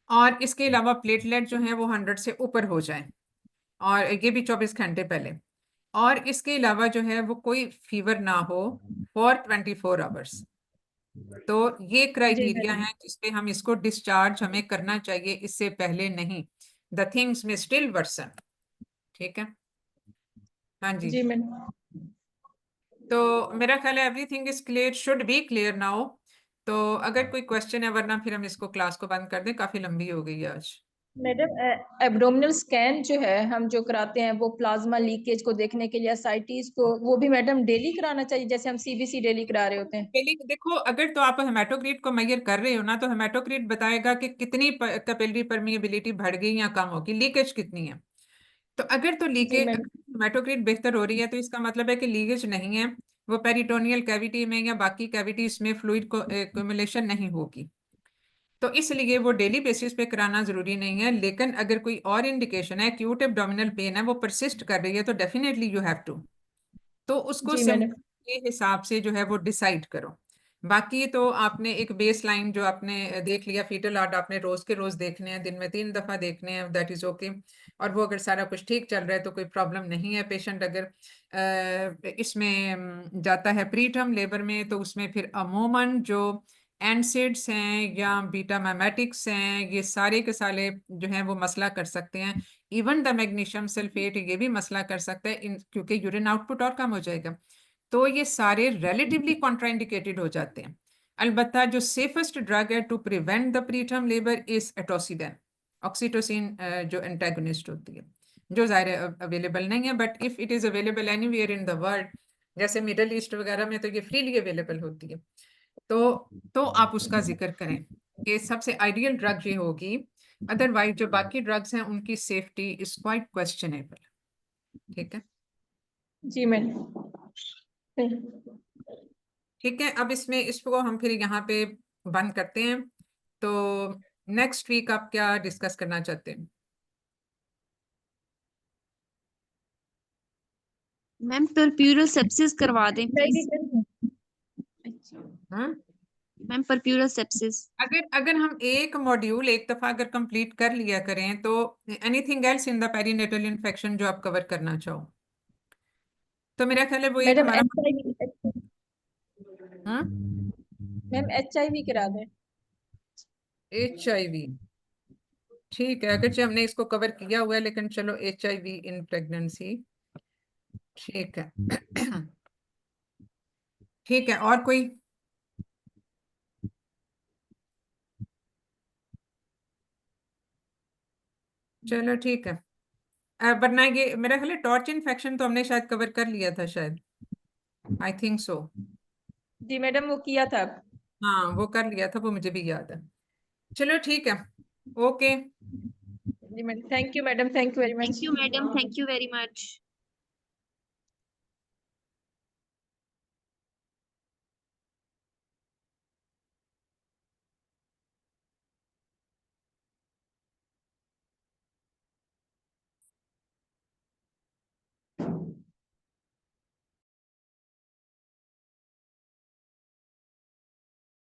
और इसके अलावा प्लेटलेट जो है वो 100 से ऊपर हो जाए, और ये भी 24 घंटे पहले। और इसके अलावा जो है वो कोई फीवर ना हो फॉर 24 आवर्स। तो ये क्राइटेरिया है जिसपे हम इसको डिस्चार्ज हमें करना चाहिए, इससे पहले नहीं। द थिंग्स में स्टिल वर्सन। ठीक है, हाँ जी। जी मैडम। तो मेरा ख्याल है everything is clear, should be clear now. तो अगर कोई क्वेश्चन है, वरना फिर हम इसको क्लास को बंद कर दें, काफी लंबी हो गई है आज। मैडम एब्डोमिनल स्कैन जो है हम जो कराते हैं वो प्लाज्मा लीकेज को देखने के लिए, एसाइटिस को, वो भी मैडम डेली कराना चाहिए जैसे हम CBC डेली करा रहे होते हैं? डेली देखो, अगर तो आप हेमाटोक्रिट को मेजर कर रहे हो ना, तो हेमाटोक्रिट बताएगा कि कितनी कैपिलरी परमिएबिलिटी बढ़ गई या कम होगी, लीकेज कितनी है। तो अगर तो लीकेज हेमाटोक्रिट बेहतर हो रही है तो इसका मतलब है कि लीकेज नहीं है, वो पेरिटोनियल कैविटी में या बाकी कैविटीज में फ्लूइड को एक्युमुलेशन नहीं होगी। तो इसलिए वो डेली बेसिस पे कराना जरूरी नहीं है। लेकिन अगर कोई और इंडिकेशन है, एक्यूट एब्डोमिनल पेन है, वो परसिस्ट कर रही है, तो डेफिनेटली यू हैव टू, तो उसको जी मैडम। के हिसाब से जो है वो डिसाइड करो। बाकी तो आपने एक बेस लाइन जो आपने देख लिया, फीटल हार्ट आपने रोज के रोज देखने हैं, दिन में 3 दफा देखने हैं, दैट इज ओके। और वो अगर सारा कुछ ठीक चल रहा है तो कोई प्रॉब्लम नहीं है। पेशेंट अगर इसमें जाता है प्री टर्म लेबर में, तो उसमें फिर अमूमन जो एनसिड्स हैं या बीटा मैमेटिक्स हैं, ये सारे के सारे जो हैं वो मसला कर सकते हैं। इवन द मैग्नीशियम सल्फेट ये भी मसला कर सकता है, क्योंकि यूरिन आउटपुट और कम हो जाएगा। तो ये सारे रिलेटिवली कॉन्ट्राइंडिकेटेड हो जाते हैं। अलबत्ता जो सेफेस्ट ड्रग है to prevent the preterm labour is atosiban, oxytocin जो एंटागोनिस्ट होती है, जो ज़ाहिर अवेलेबल नहीं है, but if it is available anywhere in the world, जैसे मिडल ईस्ट वगैरह में तो ये फ्रीली अवेलेबल होती है। तो आप उसका जिक्र करें कि सबसे आइडियल ड्रग ये होगी। अदरवाइज जो बाकी ड्रग्स हैं उनकी सेफ्टी इज क्वाइट क्वेश्चनेबल। ठीक है जी मैडम। ठीक है, अब इसको हम फिर यहाँ पे बंद करते हैं। तो नेक्स्ट वीक आप क्या डिस्कस करना चाहते हैं? मैम परप्यूरल सेप्सिस करवा दें प्लीज। हाँ, मैम परप्यूरल सेप्सिस। अगर हम एक मॉड्यूल एक दफा अगर कंप्लीट कर लिया करें तो anything else in the perinatal infection जो आप कवर करना चाहो, तो मेरा ख्याल है वो एक मैडम हमारा हाँ मैम HIV करा दें। HIV, ठीक है, अगरचे हमने इसको कवर किया हुआ है लेकिन चलो HIV इन प्रेगनेंसी, ठीक है। ठीक है, और कोई? चलो ठीक है। वरना ये मेरा ख्याल है टॉर्च इन्फेक्शन तो हमने शायद कवर कर लिया था शायद, I think so. Ji madam वो किया था। हाँ वो कर लिया था, वो मुझे भी याद है। चलो ठीक है, ओके। जी madam, thank you madam, thank you very much. Thank you madam, thank you very much.